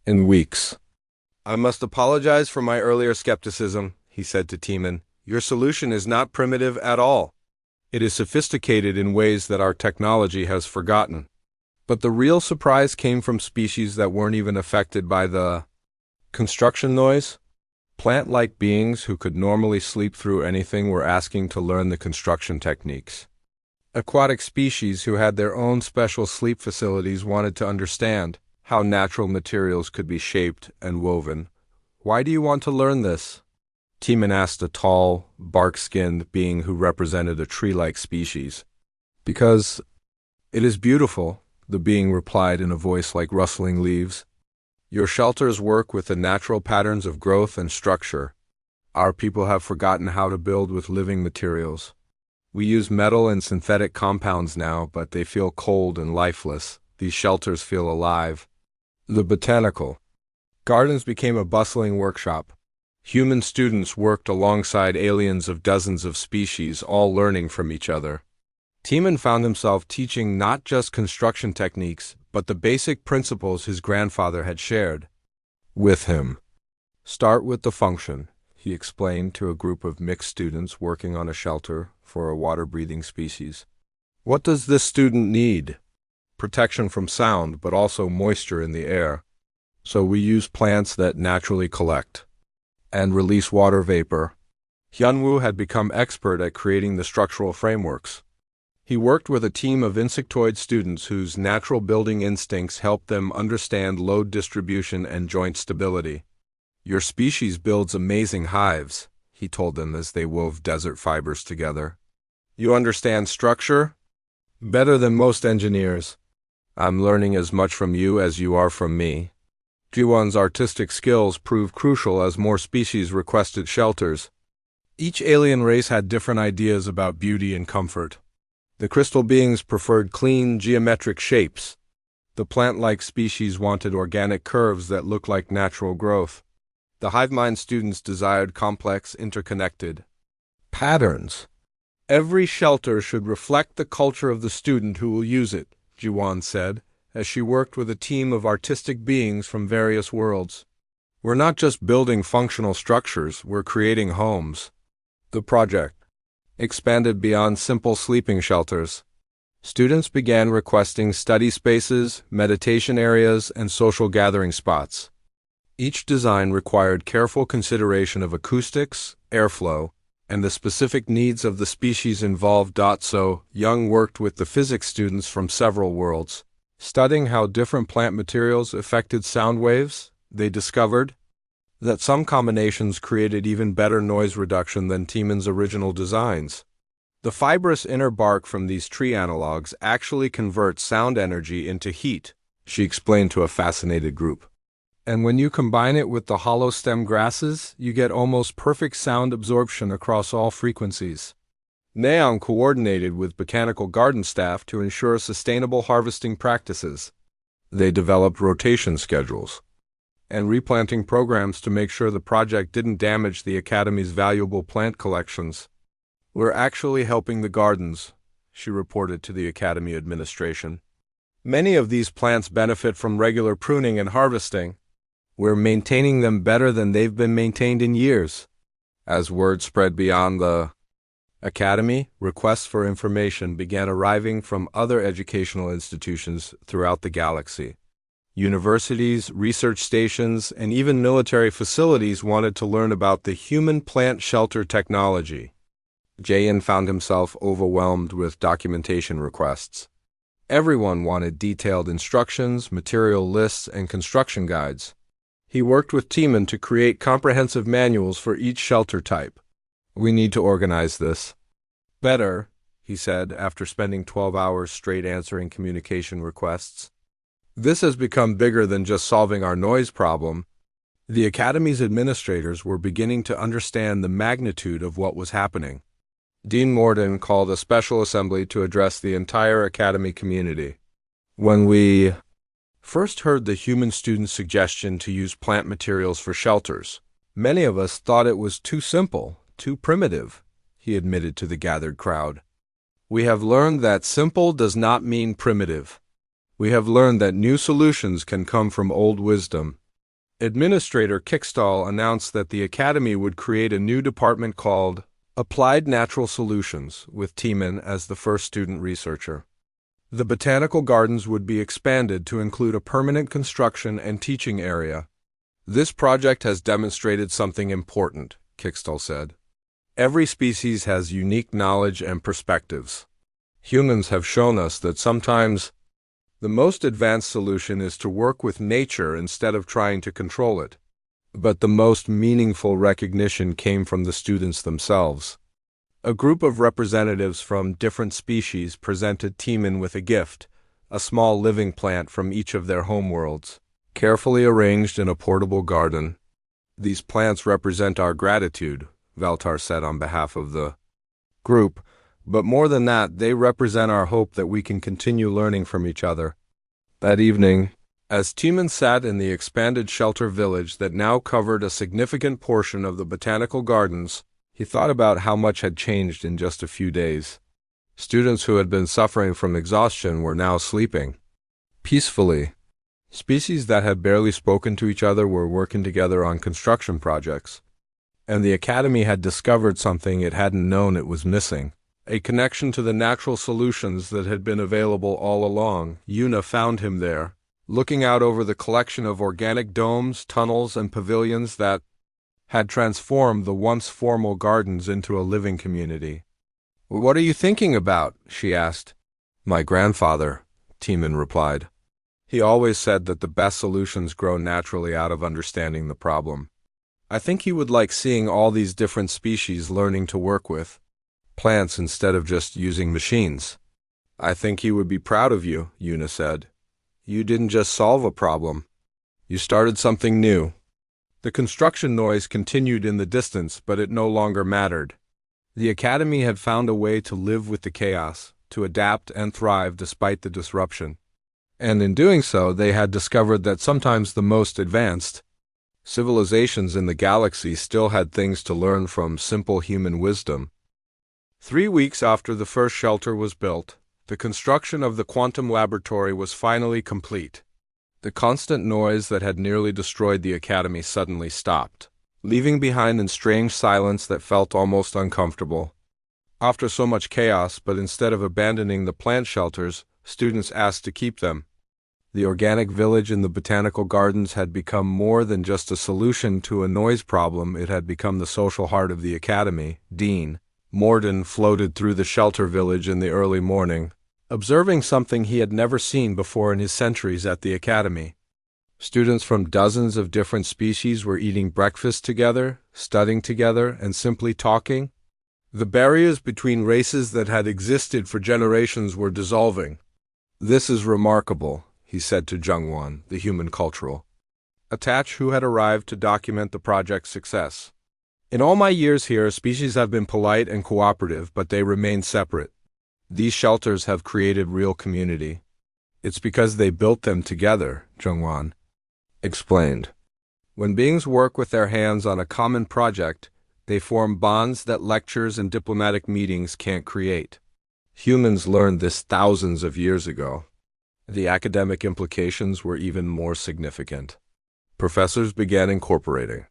S1: in weeks. "I must apologize for my earlier skepticism," he said to Teeman. "Your solution is not primitive at all. It is sophisticated in ways that our technology has forgotten." But the real surprise came from species that weren't even affected by the construction noise. Plant-like beings who could normally sleep through anything were asking to learn the construction techniques. Aquatic species who had their own special sleep facilities wanted to understand how natural materials could be shaped and woven. "Why do you want to learn this?" Teeman asked a tall, bark-skinned being who represented a tree-like species. "Because it is beautiful," the being replied in a voice like rustling leaves. "Your shelters work with the natural patterns of growth and structure. Our people have forgotten how to build with living materials. We use metal and synthetic compounds now, but they feel cold and lifeless. These shelters feel alive." The botanical gardens became a bustling workshop. Human students worked alongside aliens of dozens of species, all learning from each other. Teeman found himself teaching not just construction techniques, but the basic principles his grandfather had shared with him. "Start with the function," he explained to a group of mixed students working on a shelter for a water-breathing species. "What does this student need?" "Protection from sound, but also moisture in the air. So we use plants that naturally collect and release water vapor. Hyunwoo had become expert at creating the structural frameworks. He worked with a team of insectoid students whose natural building instincts helped them understand load distribution and joint stability. "Your species builds amazing hives," he told them as they wove desert fibers together. "You understand structure better than most engineers. I'm learning as much from you as you are from me." Jiwon's artistic skills proved crucial as more species requested shelters. Each alien race had different ideas about beauty and comfort. The crystal beings preferred clean, geometric shapes. The plant-like species wanted organic curves that looked like natural growth. The hive mind students desired complex, interconnected patterns. "Every shelter should reflect the culture of the student who will use it," Jiwon said, as she worked with a team of artistic beings from various worlds. "We're not just building functional structures, we're creating homes." The project expanded beyond simple sleeping shelters. Students began requesting study spaces, meditation areas, and social gathering spots. Each design required careful consideration of acoustics, airflow, and the specific needs of the species involved. So, Young worked with the physics students from several worlds. Studying how different plant materials affected sound waves, they discovered that some combinations created even better noise reduction than Timon's original designs. The fibrous inner bark from these tree analogs actually converts sound energy into heat, she explained to a fascinated group. And when you combine it with the hollow stem grasses, you get almost perfect sound absorption across all frequencies. Naeon coordinated with botanical garden staff to ensure sustainable harvesting practices. They developed rotation schedules and replanting programs to make sure the project didn't damage the Academy's valuable plant collections. "We're actually helping the gardens," she reported to the Academy administration. "Many of these plants benefit from regular pruning and harvesting. We're maintaining them better than they've been maintained in years." As word spread beyond the Academy, requests for information began arriving from other educational institutions throughout the galaxy. Universities, research stations, and even military facilities wanted to learn about the human plant shelter technology. Jaein found himself overwhelmed with documentation requests. Everyone wanted detailed instructions, material lists, and construction guides. He worked with Timon to create comprehensive manuals for each shelter type. "We need to organize this better," he said after spending 12 hours straight answering communication requests. "This has become bigger than just solving our noise problem." The Academy's administrators were beginning to understand the magnitude of what was happening. Dean Morden called a special assembly to address the entire Academy community. "When we first heard the human student's suggestion to use plant materials for shelters, many of us thought it was too simple, too primitive," he admitted to the gathered crowd. "We have learned that simple does not mean primitive. We have learned that new solutions can come from old wisdom." Administrator Kickstall announced that the Academy would create a new department called Applied Natural Solutions, with Timon as the first student researcher. The botanical gardens would be expanded to include a permanent construction and teaching area. "This project has demonstrated something important," Kickstall said. "Every species has unique knowledge and perspectives. Humans have shown us that sometimes the most advanced solution is to work with nature instead of trying to control it." But the most meaningful recognition came from the students themselves. A group of representatives from different species presented Timon with a gift, a small living plant from each of their homeworlds, carefully arranged in a portable garden. "These plants represent our gratitude," Valtar said on behalf of the group, "but more than that, they represent our hope that we can continue learning from each other." That evening, as Timon sat in the expanded shelter village that now covered a significant portion of the botanical gardens, he thought about how much had changed in just a few days. Students who had been suffering from exhaustion were now sleeping peacefully. Species that had barely spoken to each other were working together on construction projects. And the Academy had discovered something it hadn't known it was missing: a connection to the natural solutions that had been available all along. Yuna found him there, looking out over the collection of organic domes, tunnels, and pavilions that had transformed the once formal gardens into a living community. "What are you thinking about?" she asked. "My grandfather," Tiemann replied. "He always said that the best solutions grow naturally out of understanding the problem. I think he would like seeing all these different species learning to work with plants instead of just using machines." "I think he would be proud of you," Una said. "You didn't just solve a problem. You started something new." The construction noise continued in the distance, but it no longer mattered. The Academy had found a way to live with the chaos, to adapt and thrive despite the disruption. And in doing so, they had discovered that sometimes the most advanced civilizations in the galaxy still had things to learn from simple human wisdom. 3 weeks after the first shelter was built, the construction of the quantum laboratory was finally complete. The constant noise that had nearly destroyed the Academy suddenly stopped, leaving behind a strange silence that felt almost uncomfortable. After so much chaos, but instead of abandoning the plant shelters, students asked to keep them. The organic village in the botanical gardens had become more than just a solution to a noise problem. It had become the social heart of the Academy. Dean Morden floated through the shelter village in the early morning, observing something he had never seen before in his centuries at the Academy. Students from dozens of different species were eating breakfast together, studying together, and simply talking. The barriers between races that had existed for generations were dissolving. "This is remarkable," he said to Jungwon, the human cultural attach who had arrived to document the project's success. "In all my years here, species have been polite and cooperative, but they remain separate. These shelters have created real community. It's because they built them together," Jungwon explained. "When beings work with their hands on a common project, they form bonds that lectures and diplomatic meetings can't create. Humans learned this thousands of years ago." The academic implications were even more significant. Professors began incorporating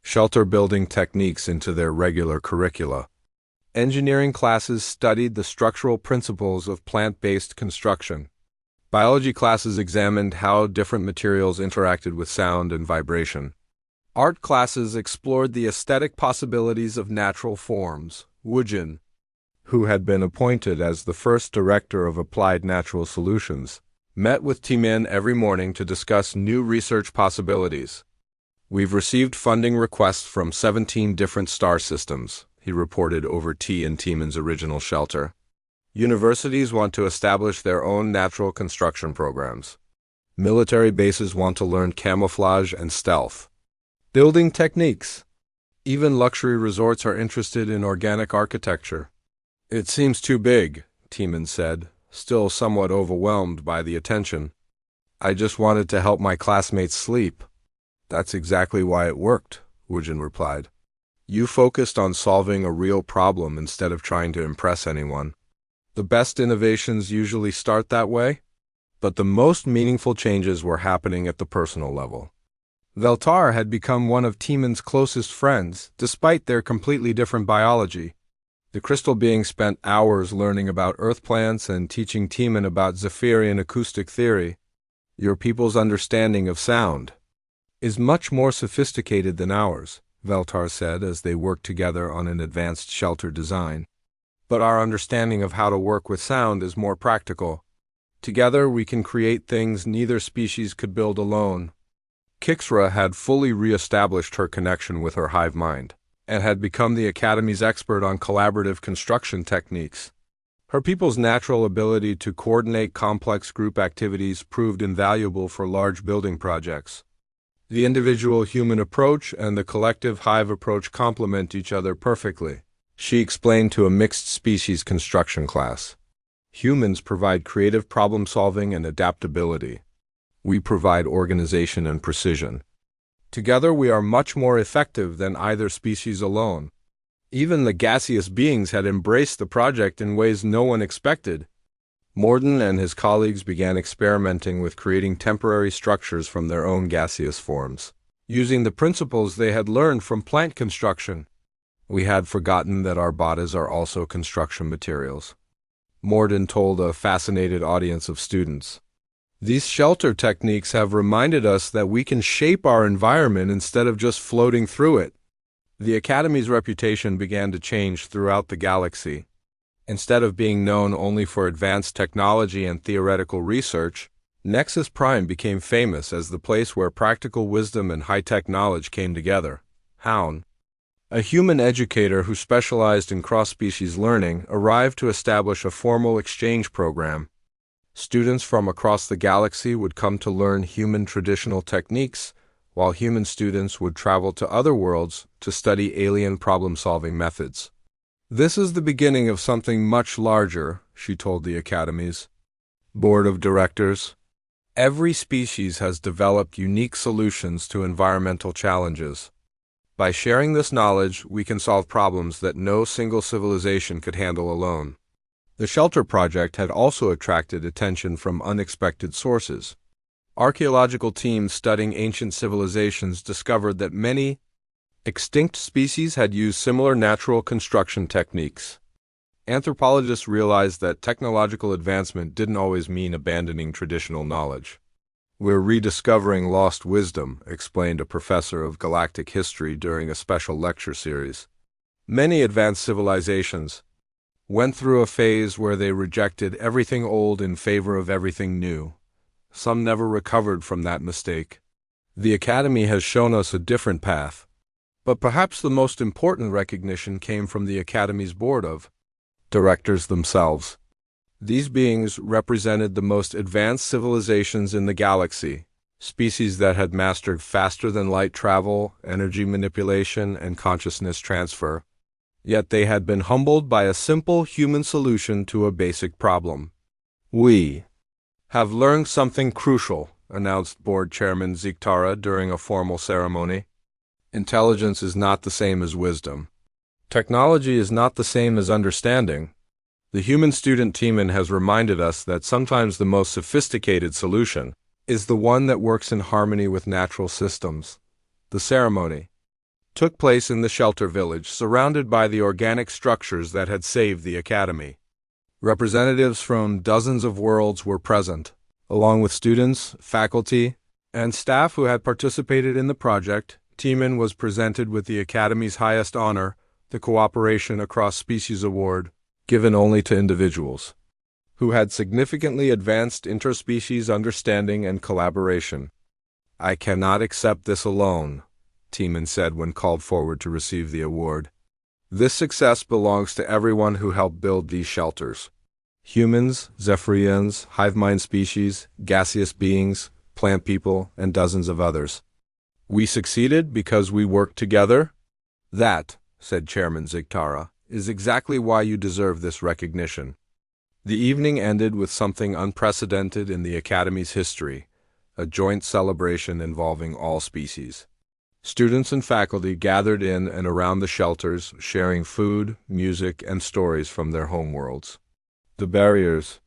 S1: shelter building techniques into their regular curricula. Engineering classes studied the structural principles of plant-based construction. Biology classes examined how different materials interacted with sound and vibration. Art classes explored the aesthetic possibilities of natural forms. Woojin, who had been appointed as the first director of Applied Natural Solutions, met with Tiemann every morning to discuss new research possibilities. "We've received funding requests from 17 different star systems," he reported over tea in Tiemann's original shelter. "Universities want to establish their own natural construction programs. Military bases want to learn camouflage and stealth building techniques. Even luxury resorts are interested in organic architecture." "It seems too big," Tiemann said, still somewhat overwhelmed by the attention. "I just wanted to help my classmates sleep." "That's exactly why it worked," Woojin replied. "You focused on solving a real problem instead of trying to impress anyone. The best innovations usually start that way, but the most meaningful changes were happening at the personal level." Veltar had become one of Tiemann's closest friends, despite their completely different biology. The crystal being spent hours learning about earth plants and teaching Tiemann about Zephyrian acoustic theory. "Your people's understanding of sound is much more sophisticated than ours," Veltar said as they worked together on an advanced shelter design. "But our understanding of how to work with sound is more practical. Together we can create things neither species could build alone." Kixra had fully re-established her connection with her hive mind, and had become the Academy's expert on collaborative construction techniques. Her people's natural ability to coordinate complex group activities proved invaluable for large building projects. The individual human approach and the collective hive approach complement each other perfectly, she explained to a mixed-species construction class. "Humans provide creative problem-solving and adaptability. We provide organization and precision. Together we are much more effective than either species alone." Even the gaseous beings had embraced the project in ways no one expected. Morden and his colleagues began experimenting with creating temporary structures from their own gaseous forms, using the principles they had learned from plant construction. "We had forgotten that our bodies are also construction materials," Morden told a fascinated audience of students. "These shelter techniques have reminded us that we can shape our environment instead of just floating through it." The Academy's reputation began to change throughout the galaxy. Instead of being known only for advanced technology and theoretical research, Nexus Prime became famous as the place where practical wisdom and high-tech knowledge came together. Houn, a human educator who specialized in cross-species learning, arrived to establish a formal exchange program. Students from across the galaxy would come to learn human traditional techniques, while human students would travel to other worlds to study alien problem-solving methods. "This is the beginning of something much larger," she told the Academy's board of directors. "Every species has developed unique solutions to environmental challenges. By sharing this knowledge, we can solve problems that no single civilization could handle alone." The Shelter Project had also attracted attention from unexpected sources. Archaeological teams studying ancient civilizations discovered that many extinct species had used similar natural construction techniques. Anthropologists realized that technological advancement didn't always mean abandoning traditional knowledge. "We're rediscovering lost wisdom," explained a professor of galactic history during a special lecture series. "Many advanced civilizations went through a phase where they rejected everything old in favor of everything new. Some never recovered from that mistake. The Academy has shown us a different path." But perhaps the most important recognition came from the Academy's board of directors themselves. These beings represented the most advanced civilizations in the galaxy, species that had mastered faster-than-light travel, energy manipulation, and consciousness transfer. Yet they had been humbled by a simple human solution to a basic problem. "We have learned something crucial," announced Board Chairman Ziktara during a formal ceremony. "Intelligence is not the same as wisdom. Technology is not the same as understanding. The human student Teeman has reminded us that sometimes the most sophisticated solution is the one that works in harmony with natural systems." The ceremony took place in the shelter village, surrounded by the organic structures that had saved the Academy. Representatives from dozens of worlds were present, along with students, faculty, and staff who had participated in the project. Teeman was presented with the Academy's highest honor, the Cooperation Across Species Award, given only to individuals who had significantly advanced interspecies understanding and collaboration. "I cannot accept this alone," Teeman said when called forward to receive the award. "This success belongs to everyone who helped build these shelters. Humans, Zephyrians, hive mind species, gaseous beings, plant people, and dozens of others. We succeeded because we worked together." "That," said Chairman Ziktara, "is exactly why you deserve this recognition." The evening ended with something unprecedented in the Academy's history, a joint celebration involving all species. Students and faculty gathered in and around the shelters, sharing food, music, and stories from their homeworlds. The barriers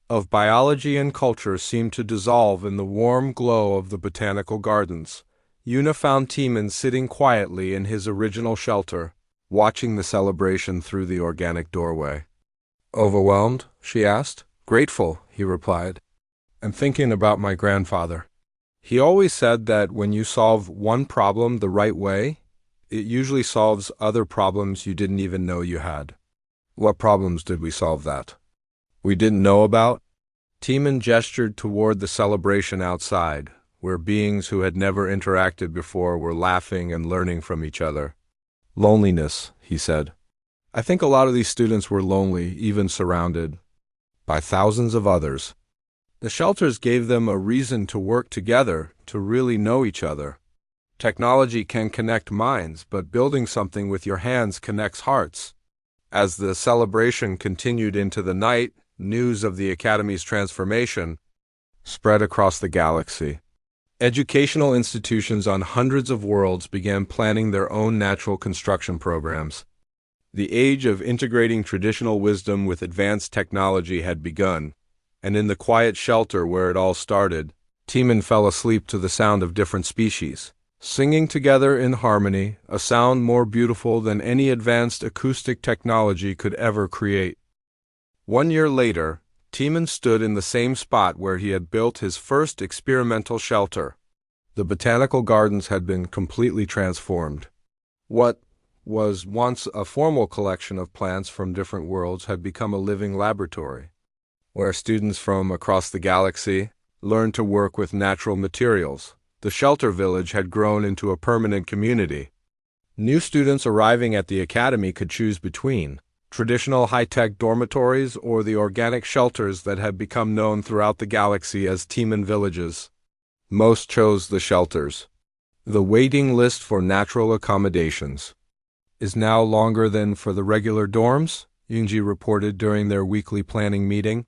S1: of biology and culture seemed to dissolve in the warm glow of the botanical gardens. Una found Teeman sitting quietly in his original shelter, watching the celebration through the organic doorway. "Overwhelmed?" she asked. "Grateful," he replied. "I'm thinking about my grandfather. He always said that when you solve one problem the right way, it usually solves other problems you didn't even know you had." "What problems did we solve that we didn't know about?" Teeman gestured toward the celebration outside, where beings who had never interacted before were laughing and learning from each other. "Loneliness," he said. "I think a lot of these students were lonely, even surrounded by thousands of others. The shelters gave them a reason to work together, to really know each other. Technology can connect minds, but building something with your hands connects hearts." As the celebration continued into the night, news of the Academy's transformation spread across the galaxy. Educational institutions on hundreds of worlds began planning their own natural construction programs. The age of integrating traditional wisdom with advanced technology had begun, and in the quiet shelter where it all started, Teeman fell asleep to the sound of different species, singing together in harmony, a sound more beautiful than any advanced acoustic technology could ever create. 1 year later, Teeman stood in the same spot where he had built his first experimental shelter. The botanical gardens had been completely transformed. "What was once a formal collection of plants from different worlds had become a living laboratory, where students from across the galaxy learned to work with natural materials. The shelter village had grown into a permanent community. New students arriving at the academy could choose between traditional high-tech dormitories or the organic shelters that had become known throughout the galaxy as Teeman villages. Most chose the shelters. The waiting list for natural accommodations is now longer than for the regular dorms, Yunji reported during their weekly planning meeting.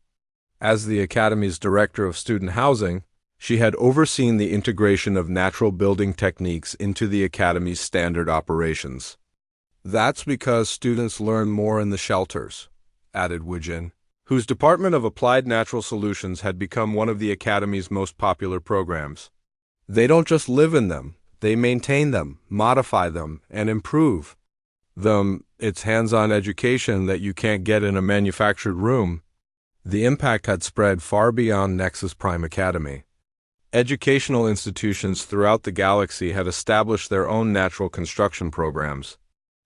S1: As the Academy's director of student housing, she had overseen the integration of natural building techniques into the Academy's standard operations. That's because students learn more in the shelters, added Wujin, whose Department of Applied Natural Solutions had become one of the Academy's most popular programs. They don't just live in them, they maintain them, modify them, and improve them. It's hands-on education that you can't get in a manufactured room. The impact had spread far beyond Nexus Prime Academy. Educational institutions throughout the galaxy had established their own natural construction programs.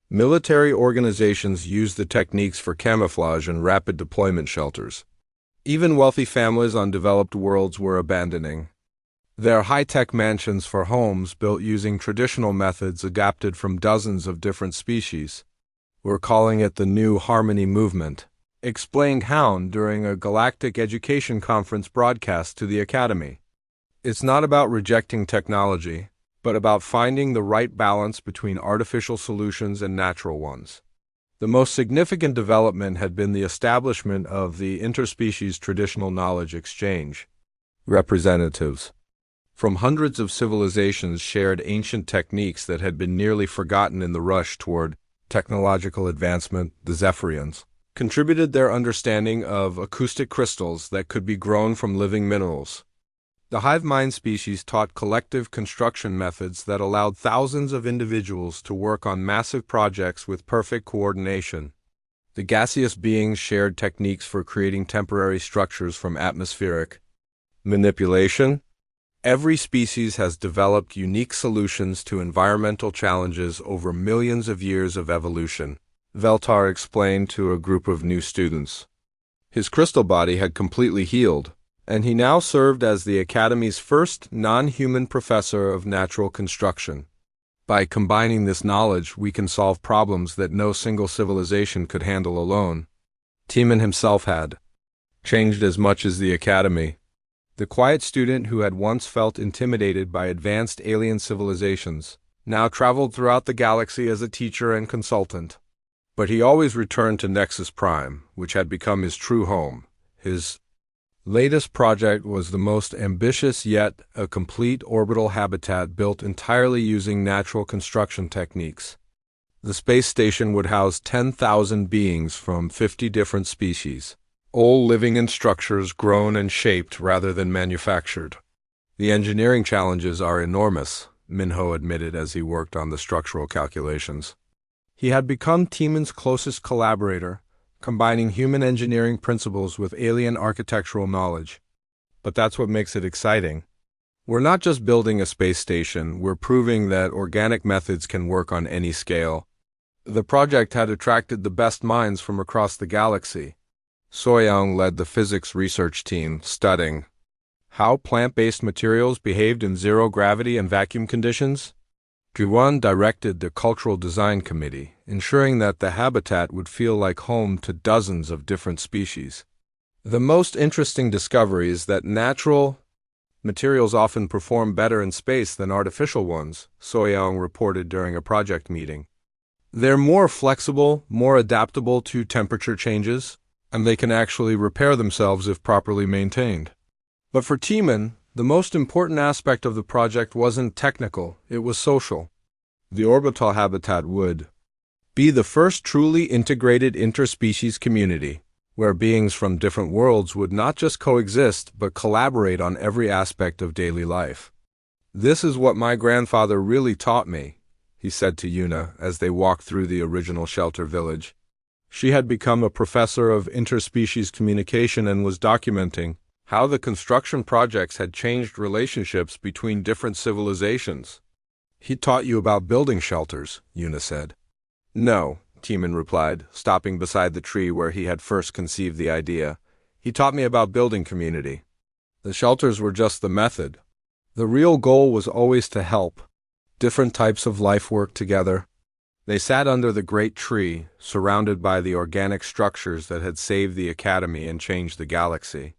S1: Military organizations used the techniques for camouflage and rapid deployment shelters. Even wealthy families on developed worlds were abandoning their high-tech mansions for homes built using traditional methods adapted from dozens of different species. We're calling it the New Harmony Movement, explained Hound during a Galactic Education Conference broadcast to the Academy. It's not about rejecting technology, but about finding the right balance between artificial solutions and natural ones. The most significant development had been the establishment of the interspecies traditional knowledge exchange. Representatives from hundreds of civilizations shared ancient techniques that had been nearly forgotten in the rush toward technological advancement. The Zephyrians contributed their understanding of acoustic crystals that could be grown from living minerals. The hive mind species taught collective construction methods that allowed thousands of individuals to work on massive projects with perfect coordination. The gaseous beings shared techniques for creating temporary structures from atmospheric manipulation. Every species has developed unique solutions to environmental challenges over millions of years of evolution, Veltar explained to a group of new students. His crystal body had completely healed, and he now served as the Academy's first non-human professor of natural construction. By combining this knowledge, we can solve problems that no single civilization could handle alone. Teeman himself had changed as much as the Academy. The quiet student who had once felt intimidated by advanced alien civilizations now traveled throughout the galaxy as a teacher and consultant. But he always returned to Nexus Prime, which had become his true home. His latest project was the most ambitious yet a complete orbital habitat built entirely using natural construction techniques. The space station would house 10,000 beings from 50 different species, all living in structures grown and shaped rather than manufactured. The engineering challenges are enormous, Minho admitted as he worked on the structural calculations. He had become Teeman's closest collaborator, combining human engineering principles with alien architectural knowledge. But that's what makes it exciting. We're not just building a space station, we're proving that organic methods can work on any scale. The project had attracted the best minds from across the galaxy. Soyoung led the physics research team, studying how plant-based materials behaved in zero-gravity and vacuum conditions. Juwon directed the Cultural Design Committee, ensuring that the habitat would feel like home to dozens of different species. The most interesting discovery is that natural materials often perform better in space than artificial ones, Soyoung reported during a project meeting. They're more flexible, more adaptable to temperature changes, and they can actually repair themselves if properly maintained. But for Teeman, the most important aspect of the project wasn't technical, it was social. The orbital habitat would be the first truly integrated interspecies community, where beings from different worlds would not just coexist but collaborate on every aspect of daily life. "This is what my grandfather really taught me," he said to Yuna as they walked through the original shelter village. She had become a professor of interspecies communication and was documenting how the construction projects had changed relationships between different civilizations. "He taught you about building shelters," Yuna said. No, Tiemann replied, stopping beside the tree where he had first conceived the idea. He taught me about building community. The shelters were just the method. The real goal was always to help. Different types of life work together. They sat under the great tree, surrounded by the organic structures that had saved the academy and changed the galaxy.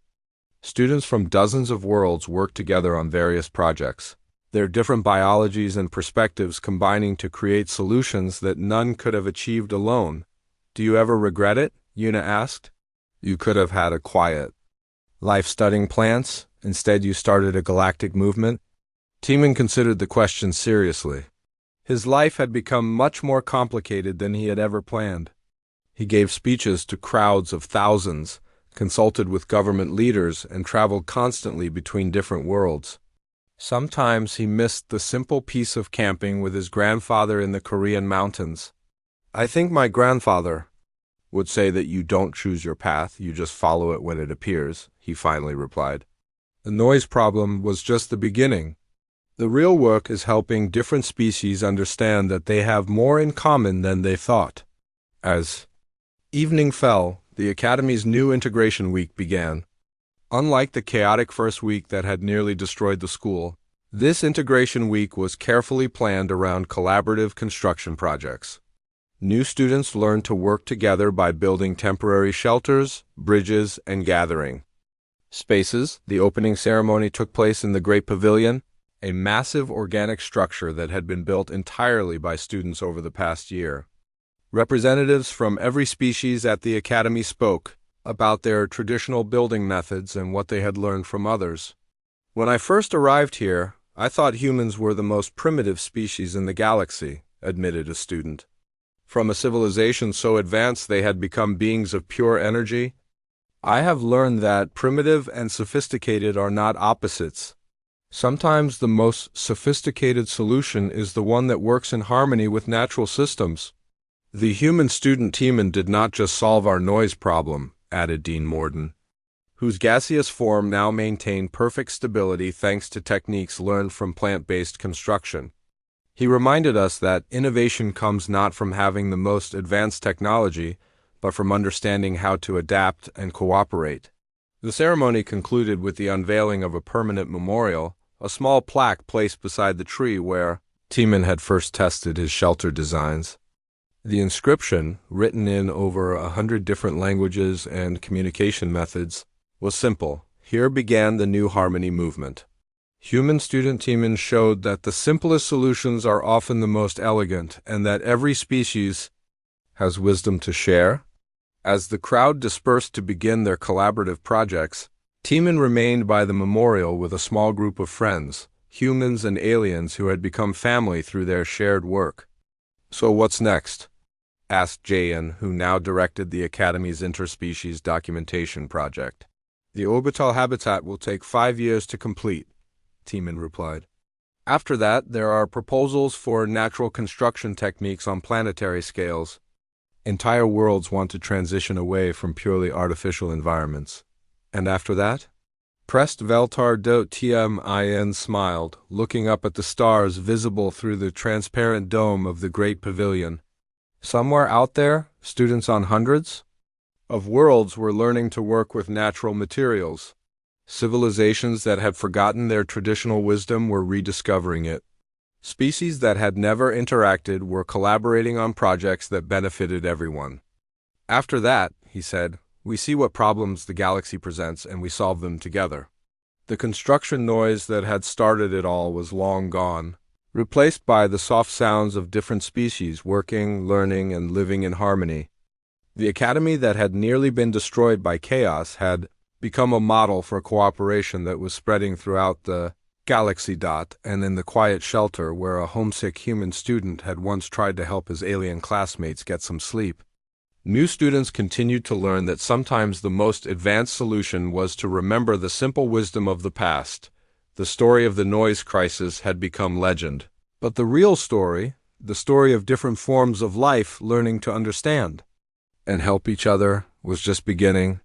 S1: Students from dozens of worlds worked together on various projects, their different biologies and perspectives combining to create solutions that none could have achieved alone. Do you ever regret it? Yuna asked. You could have had a quiet life studying plants. Instead, you started a galactic movement. Tiemann considered the question seriously. His life had become much more complicated than he had ever planned. He gave speeches to crowds of thousands, consulted with government leaders, and traveled constantly between different worlds. Sometimes he missed the simple peace of camping with his grandfather in the Korean mountains. I think my grandfather would say that you don't choose your path, you just follow it when it appears, he finally replied. The noise problem was just the beginning. The real work is helping different species understand that they have more in common than they thought. As evening fell, the Academy's new integration week began. Unlike the chaotic first week that had nearly destroyed the school, this integration week was carefully planned around collaborative construction projects. New students learned to work together by building temporary shelters, bridges, and gathering spaces. The opening ceremony took place in the Great Pavilion, a massive organic structure that had been built entirely by students over the past year. Representatives from every species at the Academy spoke about their traditional building methods and what they had learned from others. When I first arrived here, I thought humans were the most primitive species in the galaxy, admitted a student. From a civilization so advanced they had become beings of pure energy, I have learned that primitive and sophisticated are not opposites. Sometimes the most sophisticated solution is the one that works in harmony with natural systems. The human student Tiemann did not just solve our noise problem, added Dean Morden, whose gaseous form now maintained perfect stability thanks to techniques learned from plant-based construction. He reminded us that innovation comes not from having the most advanced technology, but from understanding how to adapt and cooperate. The ceremony concluded with the unveiling of a permanent memorial, a small plaque placed beside the tree where Tiemann had first tested his shelter designs. The inscription, written in over 100 different languages and communication methods, was simple. Here began the New Harmony movement. Human student Tiemann showed that the simplest solutions are often the most elegant, and that every species has wisdom to share. As the crowd dispersed to begin their collaborative projects, Tiemann remained by the memorial with a small group of friends, humans and aliens who had become family through their shared work. So what's next? Asked Jayan, who now directed the Academy's interspecies documentation project. The orbital habitat will take 5 years to complete, Tiemann replied. After that, there are proposals for natural construction techniques on planetary scales. Entire worlds want to transition away from purely artificial environments. And after that? Prest Veltar.Tmin smiled, looking up at the stars visible through the transparent dome of the Great Pavilion. Somewhere out there, students on hundreds of worlds were learning to work with natural materials. Civilizations that had forgotten their traditional wisdom were rediscovering it. Species that had never interacted were collaborating on projects that benefited everyone. After that, he said, we see what problems the galaxy presents and we solve them together. The construction noise that had started it all was long gone, replaced by the soft sounds of different species working, learning, and living in harmony. The Academy that had nearly been destroyed by chaos had become a model for cooperation that was spreading throughout the galaxy. And in the quiet shelter where a homesick human student had once tried to help his alien classmates get some sleep, new students continued to learn that sometimes the most advanced solution was to remember the simple wisdom of the past. The story of the noise crisis had become legend. But the real story, the story of different forms of life learning to understand and help each other, was just beginning.